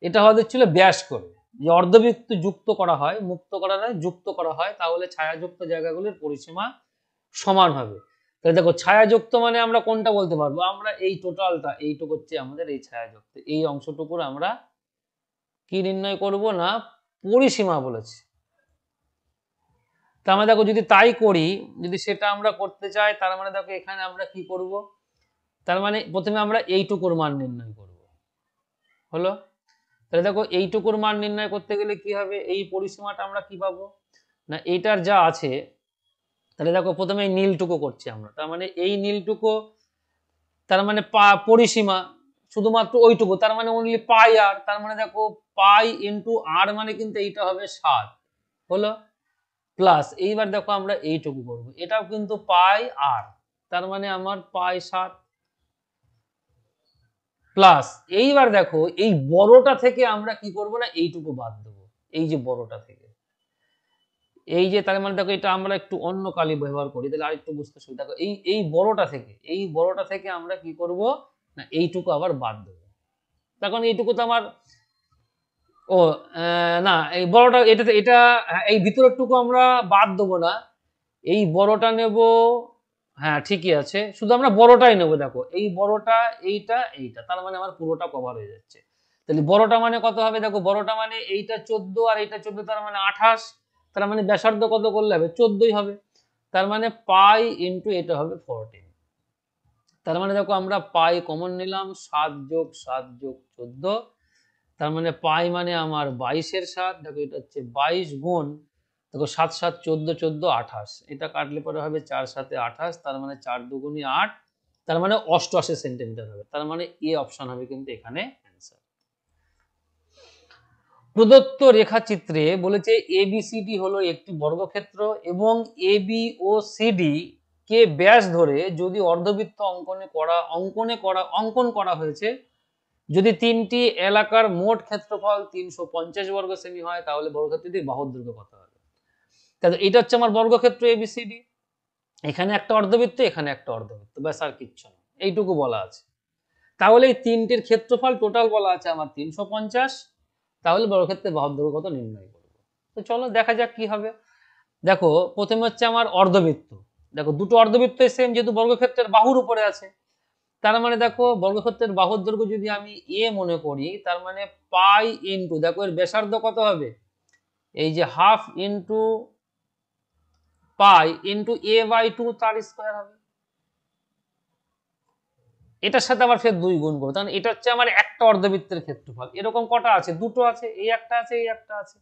এটা হওয়া ছিল ব্যাস করে। যে অর্ধবৃত্ত যুক্ত করা হয়, মুক্ত করা নয়, যুক্ত করা হয়, তাহলে ছায়াযুক্ত জায়গাগুলির পরিসীমা সমান হবে। তাহলে দেখো ছায়াযুক্ত মানে আমরা কোনটা বলতে পারবো, আমরা এই টোটালটা, এইটুকু হচ্ছে আমাদের এই ছায়াযুক্ত, এই অংশটুকুর আমরা কি নির্ণয় করব না, পরিসীমা বলেছি। তা আমরা দেখো যদি তাই করি, যদি সেটা আমরা করতে চাই, তার মানে দেখো এখানে আমরা কি করব, তার মানে প্রথমে আমরা এইটুকুর মান নির্ণয় করব, হলো। তাহলে দেখো এইটুকুর মান নির্ণয় করতে গেলে কি হবে, এই পরিসীমাটা আমরা কি পাবো না, এইটার যা আছে, তাহলে দেখো প্রথমে এই নীলটুকু করছি আমরা, তার মানে এই নীলটুকু, তার মানে পরিসীমা শুধুমাত্র ওইটুকু, তার মানে অনলি পাই আর, তার মানে দেখো পাই ইন্টু আর মানে কিন্তু এইটা হবে 7, হলো। প্লাস এইবার দেখো আমরা এইটুকু করব, এটাও কিন্তু পাই আর, তার মানে আমার পাই 7, প্লাস এইবার দেখো এই বড়টা থেকে আমরা কি করব না, এইটুকু বাদ দেবো, এই যে বড়টা থেকে, এই যে তার মানে দেখো এটা আমরা একটু অন্য কালি ব্যবহার করি, তাহলে আরেকটু বুঝতে সুবিধা। দেখো এই বড়টা থেকে, এই বড়টা থেকে আমরা কি করব না, এইটুকু আবার বাদ দেবো। তখন এইটুকু তো আমার, ও না এই বড়টা, এটাতে এটা এই ভিতরেরটুকু আমরা বাদ দেবো না, এই বড়টা নেব। হ্যাঁ ঠিকই আছে, শুধু আমরা বড়টাই নেব। দেখো এই বড়টা, এইটা এইটা, তার মানে আমার পুরোটা কভার হয়ে যাচ্ছে। তাহলে বড়টা মানে কত হবে, দেখো বড়টা মানে এইটা 14 আর এইটা 14, তার মানে 28, তার মানে ব্যাসার্ধ কত করলে হবে, 14ই হবে। তার মানে পাই ইন্টু এটা হবে 14। তার মানে দেখো আমরা পাই কমন নিলাম, 7 যোগ 7 যোগ 14, তার মানে পাই মানে আমার 22-এর 7, দেখো এটা হচ্ছে 22 গুণ, দেখো 7 7 14 14 28, এটা কাটলে পরে হবে 4 7 28, তার মানে 4 দুগুণী 8, তার মানে 88 সেন্টিমিটার হবে। তার মানে এ অপশন হবে কিন্তু এখানে অ্যান্সার। প্রদত্ত রেখাচিত্রে বলেছে এবিসিডি হলো একটি বর্গক্ষেত্র এবং এবি ও সিডি কে ব্যাস ধরে যদি অর্ধবৃত্ত অঙ্কন করা হয়েছে, যদি তিনটি এলাকার মোট ক্ষেত্রফল 350 বর্গ সেমি হয় তাহলে বর্গক্ষেত্রটির বাহুর দৈর্ঘ্য কত হবে। তাহলে এটা হচ্ছে আমার বর্গক্ষেত্র এবিসিডি, এখানে একটা অর্ধবৃত্ত, এখানে একটা অর্ধবৃত্ত, ব্যাস আর কিচ্ছু না, এইটুকু বলা আছে। তাহলে এই তিনটির ক্ষেত্রফল টোটাল বলা আছে আমার 350, তাহলে বর্গক্ষেত্রের বাহুর দৈর্ঘ্য কত নির্ণয় করবো। তো চলো দেখা যাক কি হবে। দেখো প্রথমে হচ্ছে আমার অর্ধবৃত্ত, দেখো দুটো অর্ধবৃত্ত সেম, যেহেতু বর্গক্ষেত্রের বাহুর উপরে আছে, তার মানে দেখো বর্গক্ষেত্রের বাহুর দৈর্ঘ্য যদি আমি এ মনে করি, তার মানে পাই ইন্টু, দেখো এর ব্যাসার্ধ কত হবে, এই যে half into pi into A by two তার স্কোয়ার হবে। এটার সাথে আবার ফের 2 গুণ করবো, কারণ এটা হচ্ছে আমার একটা অর্ধবৃত্তের ক্ষেত্রফল। এরকম কটা আছে, দুটো আছে, এই একটা আছে, এই একটা আছে,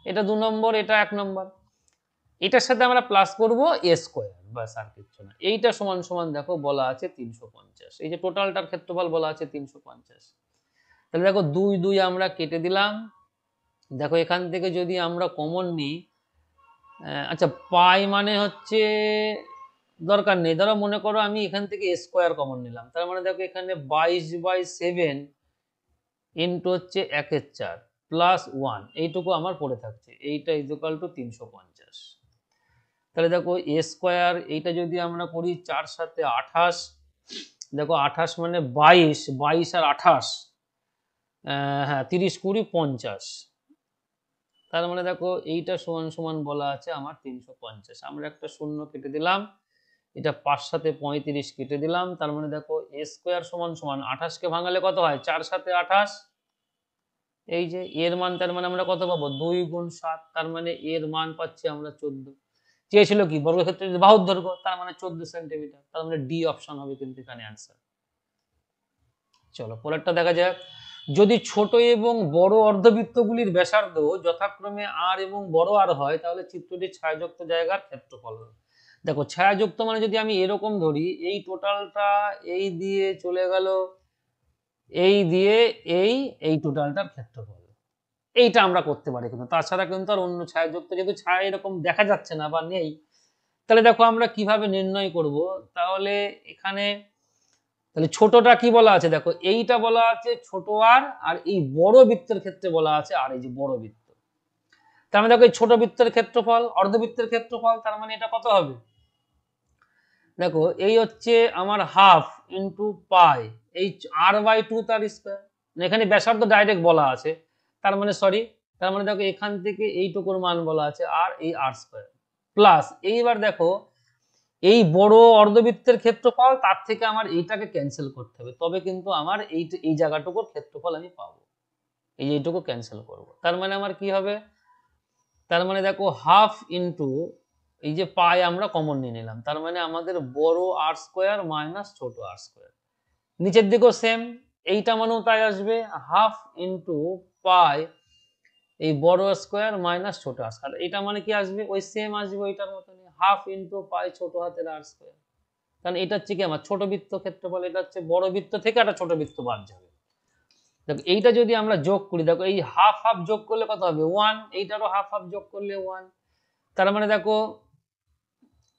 এটা 2 নম্বর, এটা 1 নম্বর। এটার সাথে আমরা প্লাস করব এ স্কোয়ার, বাস আর কিছু না। এইটা সমান সমান দেখো বলা আছে 350, এই যে টোটালটার ক্ষেত্রফল বলা আছে 350। তাহলে দেখো 2 2 আমরা কেটে দিলাম। দেখো এখান থেকে যদি আমরা কমন নিই, আচ্ছা পাই মানে হচ্ছে দরকার নেই, ধরো মনে করো আমি এখান থেকে স্কোয়ার কমন নিলাম, তার মানে দেখো এখানে 22/7 ইন্টু হচ্ছে 1/4 প্লাস 1, এইটুকু আমার পড়ে থাকছে, এইটা ইকুয়াল টু 350। তাহলে দেখো এ স্কোয়ার, এইটা যদি আমরা করি 4 সাথে 28, দেখো 28 মানে 22, 22 আর 28, হ্যাঁ 30 20 50, তার মানে দেখো এইটা সমান সমান বলা আছে আমার 350। আমরা একটা শূন্য কেটে দিলাম, এটা 5 সাথে 35 কেটে দিলাম, তার মানে দেখো এ স্কোয়ার সমান সমান 28 কে ভাঙালে কত হয়, 4 সাথে 28, এই যে এর মান, তার মানে আমরা কত পাবো, 2 গুণ 7, তার মানে এর মান পাচ্ছি আমরা 14। চেয়েছিল কি বর্গক্ষেত্রের বাহুর দৈর্ঘ্য, তার মানে 14 সেন্টিমিটার, তার মানে ডি অপশন হবে কিন্তু এখানে অ্যান্সার। চলো পরেরটা দেখা যাক। যদি ছোট এবং বড় অর্ধবৃত্তগুলির ব্যাসার্ধ যথাক্রমে আর এবং বড় আর হয়, তাহলে চিত্রটির ছায়াযুক্ত জায়গার ক্ষেত্রফল হবে। দেখো ছায়াযুক্ত মানে যদি আমি এরকম ধরি, এই টোটালটা এই দিয়ে চলে গেল, এই দিয়ে এই টোটালটার ক্ষেত্রফল, এইটা আমরা করতে পারি, কিন্তু তাছাড়া কিন্তু আর অন্য ছায়াযুক্ত, যেহেতু ছায়া এরকম দেখা যাচ্ছে না বা নেই, তাহলে দেখো আমরা কিভাবে নির্ণয় করব। তাহলে এখানে তাহলে ছোটটা কি বলা আছে, দেখো এইটা বলা আছে ছোট আর, আর এই বড় বৃত্তের ক্ষেত্রে বলা আছে আর, এই যে বড় বৃত্ত, তার মানে দেখো এই ছোট বৃত্তের ক্ষেত্রফল, অর্ধবৃত্তের ক্ষেত্রফল, তার মানে এটা কত হবে, দেখো এই হচ্ছে আমার হাফ ইন্টু পাই, এই r/2 তার স্কোয়ার, এখানে ব্যাসার্ধ ডাইরেক্ট বলা আছে, তার মানে সরি, তার মানে দেখো এখান থেকে এইটুকুর মান বলা আছে আর, এই r স্কোয়ার প্লাস, এইবার দেখো এই বড় অর্ধবৃত্তের ক্ষেত্রফল, তার থেকে আমার এইটাকে ক্যান্সেল করতে হবে, তবে কিন্তু আমার এই জায়গাটুকুর ক্ষেত্রফল আমি পাবো, এইটুকু ক্যান্সেল করব, তার মানে আমার কি হবে, তার মানে দেখো হাফ ইন্টু, এই যে পাই আমরা কমন নিয়ে নিলাম, তার মানে আমাদের বড় আর স্কোয়ার মাইনাস ছোট আর স্কোয়ার, নিচের দিকেও সেম, এইটা মানেও তাই আসবে, হাফ ইন্টু পাই এই বড় স্কোয়ার মাইনাস ছোট আর স্কোয়ার, এটা মানে কি আসবে, ওই সেম আসবে ওইটার মতনই, হাফ ইন্টু পাই ছোট হাতের আর স্কোয়ার, কারণ এটা হচ্ছে কি আমার ছোট বৃত্ত ক্ষেত্রফল, এটা হচ্ছে বড় বৃত্ত থেকে একটা ছোট বৃত্ত বাদ যাবে। দেখো এইটা যদি আমরা যোগ করি, দেখো এই হাফ হাফ যোগ করলে কত হবে 1, এইটারও হাফ হাফ যোগ করলে 1, তার মানে দেখো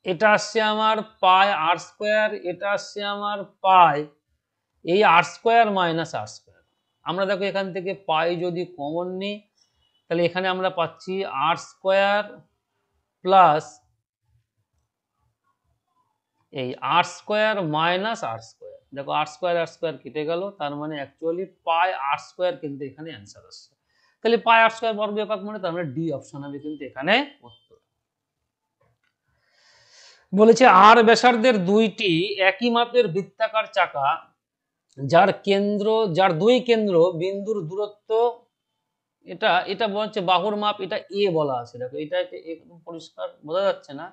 এটা আসছে আমার পাই আর স্কোয়ার, এটা আসছে আমার পাই এই আর স্কোয়ার মাইনাস আর স্কোয়ার। আমরা দেখো এখান থেকে পাই যদি কমন নিই, তাহলে এখানে আমরা পাচ্ছি আর স্কোয়ার প্লাস এই আর স্কোয়ার মাইনাস আর স্কোয়ার, দেখো আর স্কোয়ার কেটে গেল, তার মানে অ্যাকচুয়ালি পাই আর স্কোয়ার কিন্তু এখানে অ্যান্সার আসছে। তাহলে পাই আর স্কোয়ার বর্গ একক মানে, তার মানে ডি অপশন হবে কিন্তু এখানে উত্তর। বলেছে আর ব্যাসার্ধের দুইটি একই মাপের বৃত্তাকার চাকা, যার দুই কেন্দ্র বিন্দুর দূরত্ব, এটা এটা বলছে বাহুর মাপ, এটা এ বলা আছে, দেখো এটা একদম পরিষ্কার বোঝা যাচ্ছে না,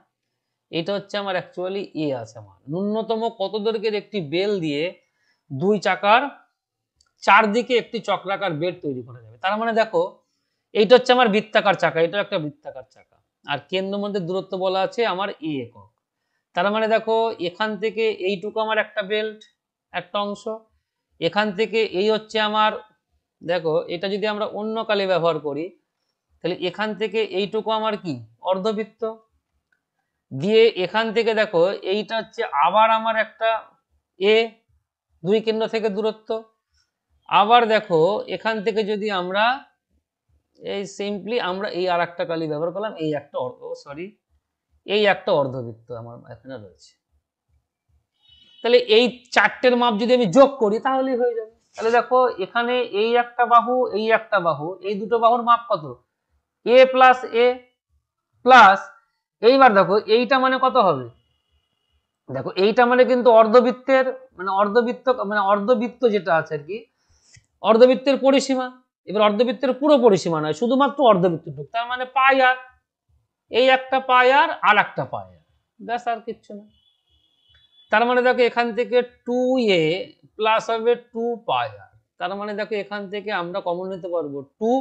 এটা হচ্ছে আমার অ্যাকচুয়ালি এ আছে আমার। ন্যূনতম কত দৈর্ঘ্যের একটি বেল দিয়ে দুই চাকার চারদিকে একটি চক্রাকার বেড তৈরি করা যাবে, তার মানে দেখো এইটা হচ্ছে আমার বৃত্তাকার চাকা, এটা একটা বৃত্তাকার চাকা, আর কেন্দ্র মধ্যে দূরত্ব বলা আছে আমার এ একক, তার মানে দেখো এখান থেকে এইটুকু আমার একটা বেল্ট, একটা অংশ, এখান থেকে এই হচ্ছে আমার, দেখো এটা যদি আমরা অন্য কালি ব্যবহার করি, তাহলে এখান থেকে এইটুকু আমার কি অর্ধবৃত্ত, দিয়ে এখান থেকে দেখো এইটা হচ্ছে আবার আমার একটা এ, দুই কেন্দ্র থেকে দূরত্ব, আবার দেখো এখান থেকে যদি আমরা এই সিম্পলি আমরা এই আর একটা কালি ব্যবহার করলাম, এই একটা এই একটা অর্ধবৃত্ত আমার এখানে রয়েছে, তাহলে এই চারটের মাপ যদি আমি যোগ করি তাহলেই হয়ে যাবে। তাহলে দেখো এখানে এই একটা বাহু, এই একটা বাহু, এই দুটো বাহুর মাপ কত, এ প্লাস এ প্লাস এইবার দেখো এইটা মানে কত হবে, দেখো এইটা মানে কিন্তু অর্ধবৃত্তের মানে অর্ধবৃত্ত যেটা আছে আর কি, অর্ধবৃত্তের পরিসীমা। এবার অর্ধবৃত্তের পুরো পরিসীমা নয়, শুধুমাত্র অর্ধবৃত্তটুকু, তার মানে পাই আর, এই একটা পাই আর একটা পাই আর, ব্যাস আর কিচ্ছু না। তার মানে দেখো এখান থেকে 2a প্লাস হবে 2 পাই আর, তার মানে দেখো এখান থেকে আমরা কমন নিতে পারবো 2,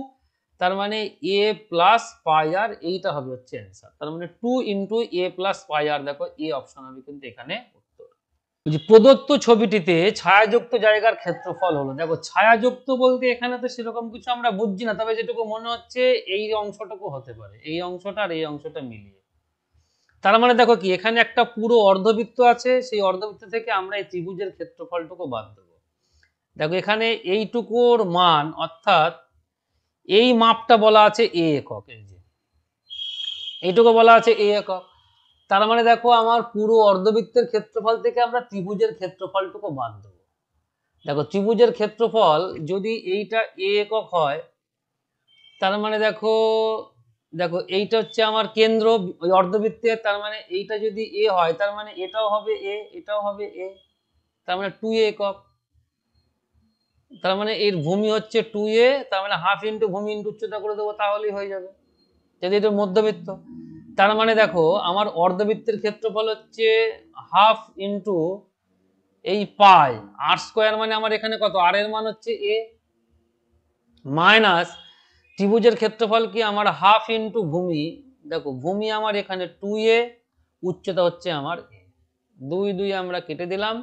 তার মানে a প্লাস পাই আর, এইটা হবে হচ্ছে অ্যান্সার। তার মানে 2 ইন্টু a প্লাস পাই আর, দেখো এ অপশন হবে কিন্তু এখানে উত্তর। প্রদত্ত ছবিটিতে ছায়াযুক্ত জায়গার ক্ষেত্রফল হলো, দেখো ছায়াযুক্ত বলতে এখানে তো সেরকম কিছু আমরা বুঝছি না, তবে যেটুকু মনে হচ্ছে এই অংশটুকু হতে পারে, এই অংশটা আর এই অংশটা মিলিয়ে। তার মানে দেখো কি এখানে একটা পুরো অর্ধবৃত্ত আছে, সেই অর্ধবৃত্ত থেকে আমরা এই ত্রিভুজের ক্ষেত্রফলটুকু বাদ দেবো। দেখো এখানে এইটুকুর মান, অর্থাৎ এই মাপটা বলা আছে এ একক, এই যে এইটুকু বলা আছে এ একক। তার মানে দেখো আমার পুরো অর্ধবৃত্তের ক্ষেত্রফল থেকে আমরা ত্রিভুজের ক্ষেত্রফলটুকু বাদ দেবো। দেখো ত্রিভুজের ক্ষেত্রফল যদি এইটা এ একক হয়, তার মানে দেখো দেখো এইটা হচ্ছে আমার কেন্দ্র ওই অর্ধবৃত্তের, তার মানে এইটা যদি এ হয় তার মানে এটাও হবে এ, এটাও হবে এ, তার মানে 2a একক। তার মানে এর ভূমি হচ্ছে 2a, তার মানে হাফ ইন্টু ভূমি ইন্টু উচ্চতা করে দেবো, তাহলেই হয়ে যাবে, যদি এটা মধ্যবৃত্ত। তার মানে দেখো আমার অর্ধবৃত্তের ক্ষেত্রফল হচ্ছে হাফ ইন্টু এই পাই আর স্কোয়ার, মানে আমার এখানে কত, আর এর মান হচ্ছে এ, মাইনাস ত্রিভুজের ক্ষেত্রফল কি আমার হাফ ইন্টু ভূমি, দেখো ভূমি আমার এখানে 2a, উচ্চতা হচ্ছে আমার এ, 2 2 আমরা কেটে দিলাম।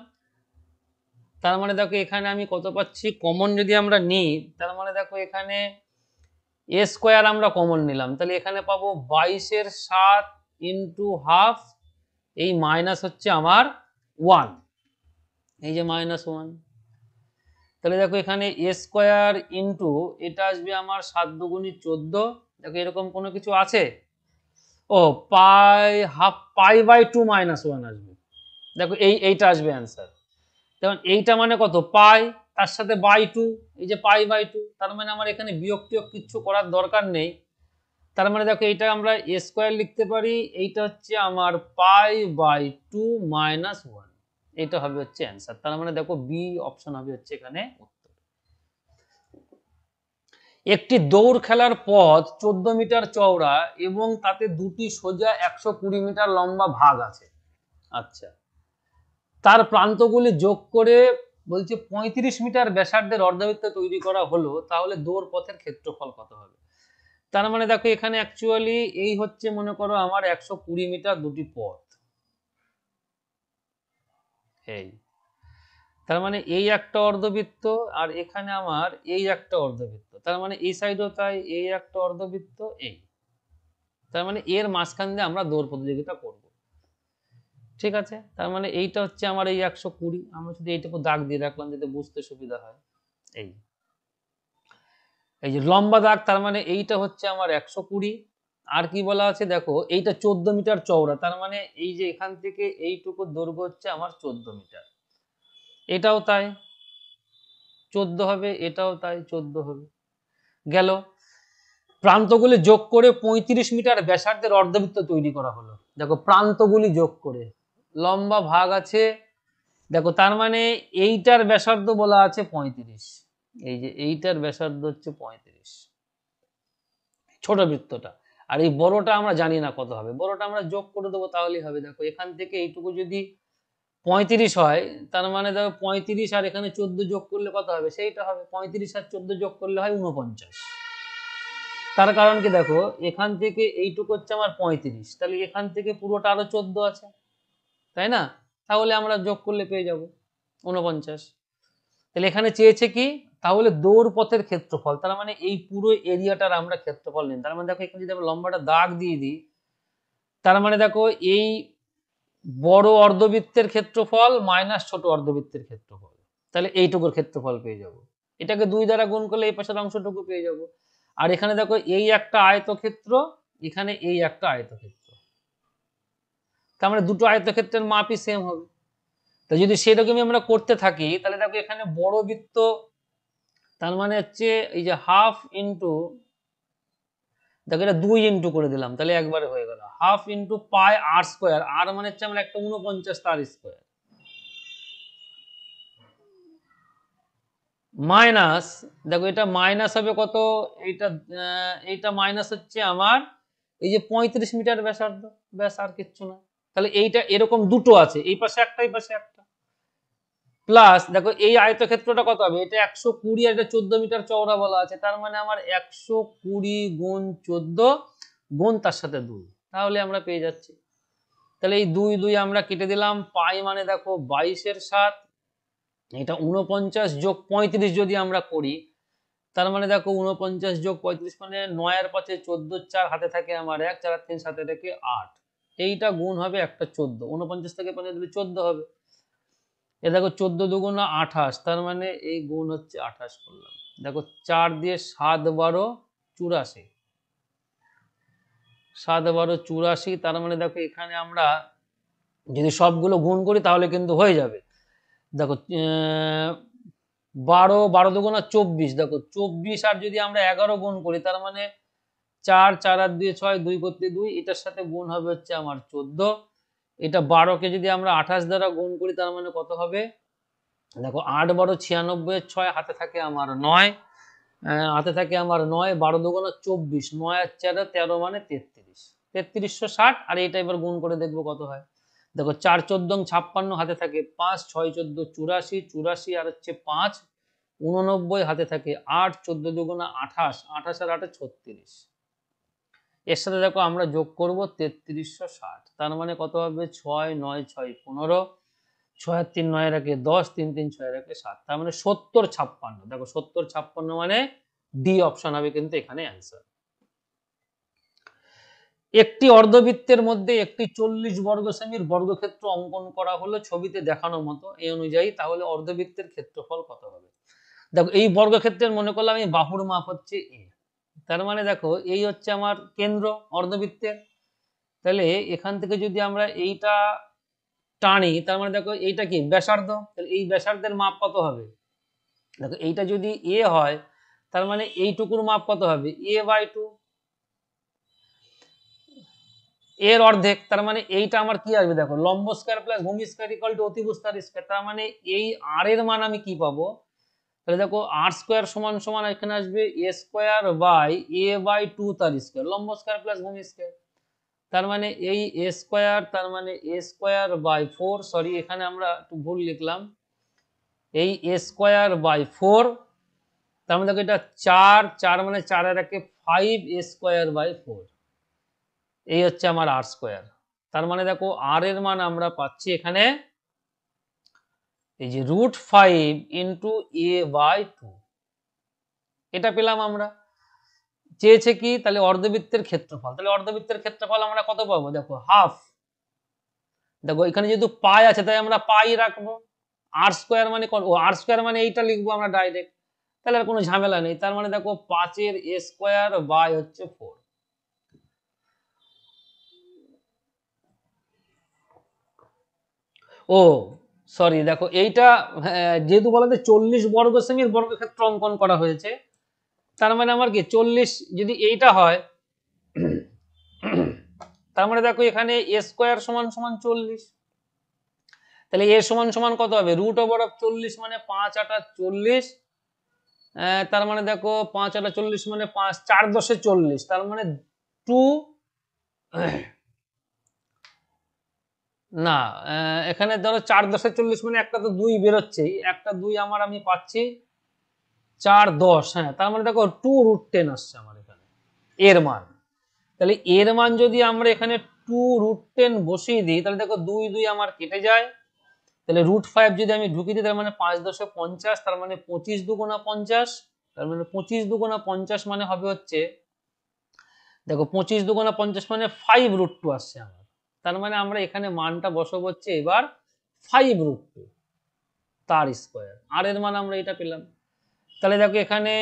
তার মানে দেখো এখানে আমি কত পাচ্ছি, কমন যদি আমরা নিই, তার মানে দেখো এখানে এ স্কোয়ার আমরা কমন নিলাম, তাহলে এখানে পাবো 22 এর 7 ইন্টু হাফ, এই মাইনাস হচ্ছে আমার 1, এই যে -1। তাহলে দেখো এখানে এ স্কোয়ার ইন্টু এটা আসবে আমার 7 দুগুণী 14, দেখো এরকম কোনো কিছু আছে, ও পাই হাফ পাই বাই 2 -1 আসবে, দেখো এইটা আসবে অ্যান্সার। যেমন এইটা মানে কত পাই, তার সাথে বাই 2, এই যে পাই বাই 2, তার মানে আমার এখানে বিয়োগ টিয়োগ কিচ্ছু করার দরকার নেই। তার মানে দেখো এইটা আমরা এ স্কোয়ার লিখতে পারি, এইটা হচ্ছে আমার পাই বাই 2 -1, এটা হবে হচ্ছে অ্যান্সার। তার মানে দেখো বি অপশন হবে হচ্ছে এখানে উত্তর। একটি দৌড় খেলার পথ 14 মিটার চওড়া এবং তাতে দুটি সোজা 120 মিটার লম্বা ভাগ আছে। আচ্ছা, তার প্রান্তগুলি যোগ করে বলছে 35 মিটার ব্যাসার্ধের অর্ধবৃত্ত তৈরি করা হলো, তাহলে দৌড় পথের ক্ষেত্রফল কত হবে? তার মানে দেখো এখানে অ্যাকচুয়ালি এই হচ্ছে মনে করো আমার 120 মিটার দুটি পথ, এই তার মানে এই একটা অর্ধবৃত্ত আর এখানে আমার এই একটা অর্ধবৃত্ত, তার মানে এই সাইডও তাই, এই একটা অর্ধবৃত্ত, এই তার মানে এর মাঝখান দিয়ে আমরা দৌড় প্রতিযোগিতা করব, ঠিক আছে। তার মানে এইটা হচ্ছে আমার এই 120, আমরা শুধু এইটুকু দাগ দিয়ে রাখলাম যাতে বুঝতে সুবিধা হয়। এই এই যে লম্বা দাগ, তার মানে এইটা হচ্ছে আমার 120। আর কি বলা আছে দেখো, এইটা 14 মিটার চওড়া, তার মানে এই যে এখান থেকে এইটুকু দৈর্ঘ্য হচ্ছে আমার 14 মিটার, এটাও তাই 14 হবে, এটাও তাই 14 হবে। গেল, প্রান্তগুলি যোগ করে 35 মিটার ব্যাসার্ধের অর্ধবৃত্ত তৈরি করা হলো, দেখো প্রান্তগুলি যোগ করে লম্বা ভাগ আছে, দেখো তার মানে এইটার ব্যাসার্ধ বলা আছে 35, এই যে এইটার ব্যাসার্ধ হচ্ছে 35, ছোট বৃত্তটা, আর এই বড়টা আমরা জানি না কত হবে, বড়টা আমরা যোগ করে দেবো তাহলেই হবে। দেখো এখান থেকে এইটুকু যদি 35 হয়, তার মানে দেখো 35 আর এখানে 14 যোগ করলে কত হবে, সেইটা হবে 35 আর 14 যোগ করলে হয় 49। তার কারণ কি দেখো এখান থেকে এইটুকু হচ্ছে আমার 35, তাহলে এখান থেকে পুরোটা আরো 14 আছে, তাই না? তাহলে আমরা যোগ করলে পেয়ে যাব 49। তাহলে এখানে চেয়েছে কি, তাহলে দৌড় পথের ক্ষেত্রফল, তার মানে এই পুরো এরিয়াটার আমরা ক্ষেত্রফল নিই। তার মানে দেখো এখানে যদি আমরা লম্বাটা দাগ দিয়ে দিই, তার মানে দেখো এই বড় অর্ধবৃত্তের ক্ষেত্রফল মাইনাস ছোট অর্ধবৃত্তের ক্ষেত্রফল, তাহলে এইটুকুর ক্ষেত্রফল পেয়ে যাব। এটাকে 2 দ্বারা গুণ করলে এই পাশের অংশটুকু পেয়ে যাব। আর এখানে দেখো এই একটা আয়তক্ষেত্র, এখানে এই একটা আয়তক্ষেত্র, তার মানে দুটো আয়তক্ষেত্রের মাপই সেম হবে। তো যদি সেরকমই আমরা করতে থাকি, তাহলে দেখো এখানে বড় বৃত্ত, তার মানে হচ্ছে এই যে হাফ ইন্টু দেখো এটা 2 ইন্টু করে দিলাম, তাহলে একবারে হয়ে গেল। হাফ ইন্টু পাই আর স্কোয়ার, আর মানে হচ্ছে আমরা একটা 49 তার স্কোয়ার, মাইনাস, দেখো এটা মাইনাস হবে কত, এইটা এইটা মাইনাস হচ্ছে আমার এই যে 35 মিটার ব্যাসার্ধ, ব্যাস আর কিচ্ছু না। তাহলে এইটা এরকম দুটো আছে, এই পাশে একটা এই পাশে একটা, প্লাস দেখো এই আয়তক্ষেত্রটা কত হবে, এটা 120 আর এটা 14 মিটার চওড়া বলা আছে, তার মানে আমার 120 গুণ 14 গুণ তার সাথে 2, তাহলে আমরা পেয়ে যাচ্ছি। তাহলে এই 2 2 আমরা কেটে দিলাম, পাই মানে দেখো 22/7, এটা 49 যোগ 35 যদি আমরা করি, তার মানে দেখো 49 যোগ 35 মানে 9 আর 5 14, 4 হাতে থাকে আমার 1, 4 আর 3 সাথে থাকে 8, এইটা গুণ হবে একটা 14, 49 থেকে 5 দিলে 14 হবে। এ দেখো 14 দুগুণা 28, তার মানে এই গুণ হচ্ছে 28 করলাম। দেখো 4 দিয়ে 7 12 84, 7 12 84, তার মানে দেখো এখানে আমরা যদি সবগুলো গুণ করি তাহলে কিন্তু হয়ে যাবে। দেখো 12 12 দুগুণা 24, দেখো 24 আর যদি আমরা 11 গুণ করি তার মানে 4 4 আর 2 6, 2 করতে 2, এটার সাথে গুণ হবে হচ্ছে আমার 14, এটা 12 কে যদি আমরা 28 দ্বারা গুণ করি তার মানে কত হবে, দেখো 8 12 96, 6 হাতে থাকে আমার 9, হাতে থাকে আমার 9, 12 দুগুণা 24, 9 আর 4 13 মানে 33, 3360, আর এটা এবার গুণ করে দেখবো কত হয়। দেখো 4 14 56, হাতে থাকে 5, 6 14 84, 84 আর হচ্ছে 5 89, হাতে থাকে 8, 14 দুগুণা 28, 28 আর 8 36, এর সাথে দেখো আমরা যোগ করব 3360, তার মানে কত হবে 6 9 6 15, 6 আর 3 9 রাখে 10, 3 3 6 রাখে 7, তার মানে 70 56, দেখো 70 56 মানে ডি অপশন হবে কিন্তু এখানে অ্যান্সার। একটি অর্ধবৃত্তের মধ্যে একটি 40 বর্গ সেমির বর্গক্ষেত্র অঙ্কন করা হলো ছবিতে দেখানো মতো, এই অনুযায়ী তাহলে অর্ধবৃত্তের ক্ষেত্রফল কত হবে। দেখো এই বর্গক্ষেত্রের মনে করলাম এই বাহুর মাপ হচ্ছে এ, তার মানে দেখো এই হচ্ছে আমার কেন্দ্র অর্ধবৃত্তের, তাহলে এখান থেকে যদি আমরা এইটা টানি তার মানে দেখো এইটা কি ব্যাসার্ধ, তাহলে এই ব্যাসার্ধের মাপ কত হবে, দেখো এইটা যদি এ হয় তার মানে এইটুকুর মাপ কত হবে a/2, এর অর্ধেক, তার মানে এইটা আমার কি আসবে, দেখো লম্ব স্কয়ার প্লাস ভূমি স্কয়ার ইকুয়াল টু অতিভুজ স্কয়ার, তার মানে এই আর এর মান আমি কি পাবো, তাহলে দেখো আর স্কয়ার সমান সমান এখানে আসবে a স্কয়ার বাই a/2 তার স্কয়ার, লম্ব স্কয়ার প্লাস ভূমি স্কয়ার, তার মানে এই a স্কয়ার, তার মানে a স্কয়ার বাই 4, সরি এখানে আমরা একটু ভুল লিখলাম, এই a স্কয়ার বাই 4, তার মানে দেখো এটা 4 4 মানে 4 এর একে 5 a স্কয়ার বাই 4, এই হচ্ছে আমার আর স্কয়ার, তার মানে দেখো আর এর মান আমরা পাচ্ছি এখানে এই যে √5 ইন্টু a/2, এটা পেলাম আমরা। চেয়েছে কি, তাহলে অর্ধবৃত্তের ক্ষেত্রফল, তাহলে অর্ধবৃত্তের ক্ষেত্রফল আমরা কত পাবো, দেখো হাফ, দেখো এখানে যেহেতু পাই আছে তাই আমরা পাই রাখবো, আর স্কয়ার মানে আর স্কয়ার মানে এইটা লিখবো আমরা ডাইরেক্ট, তাহলে আর কোনো ঝামেলা নেই, তার মানে দেখো 5 এর a স্কয়ার বাই হচ্ছে 4। ও সরি, দেখো এইটা যেহেতু বলাতে 40 বর্গ সেমির বর্গক্ষেত্র অঙ্কন করা হয়েছে, তার মানে আমার কি 40 যদি এইটা হয় তার মানে দেখো এখানে a স্কয়ার সমান সমান 40, তাহলে a সমান সমান কত হবে, √40 মানে 5 8 40, তার মানে দেখো 5 8 40 মানে 5 4 10 40, তার মানে 2, না এখানে ধরো 4 10 40 মানে একটা তো 2 বেরোচ্ছেই, একটা 2 আমার আমি পাচ্ছি 4 10, হ্যাঁ তার মানে দেখো 2√10 আসছে আমার এখানে এর মান, তাহলে এর মান যদি আমরা এখানে 2√10 বসিয়ে দিই তাহলে দেখো 2 2 আমার কেটে যায়, তাহলে √5 যদি আমি ঢুকিয়ে দিই তার মানে 5 10 50, তার মানে 25 দুগুণা 50, তার মানে 25 দুগুণা 50 মানে হবে হচ্ছে, দেখো 25 দুগুণা 50 মানে 5√2 আসছে আমার, তার মানে আমরা এখানে মানটা বসাবো হচ্ছে এবার 5√2 তার স্কয়ার, আর এর মান আমরা এটা পেলাম। তাহলে দেখো এখানে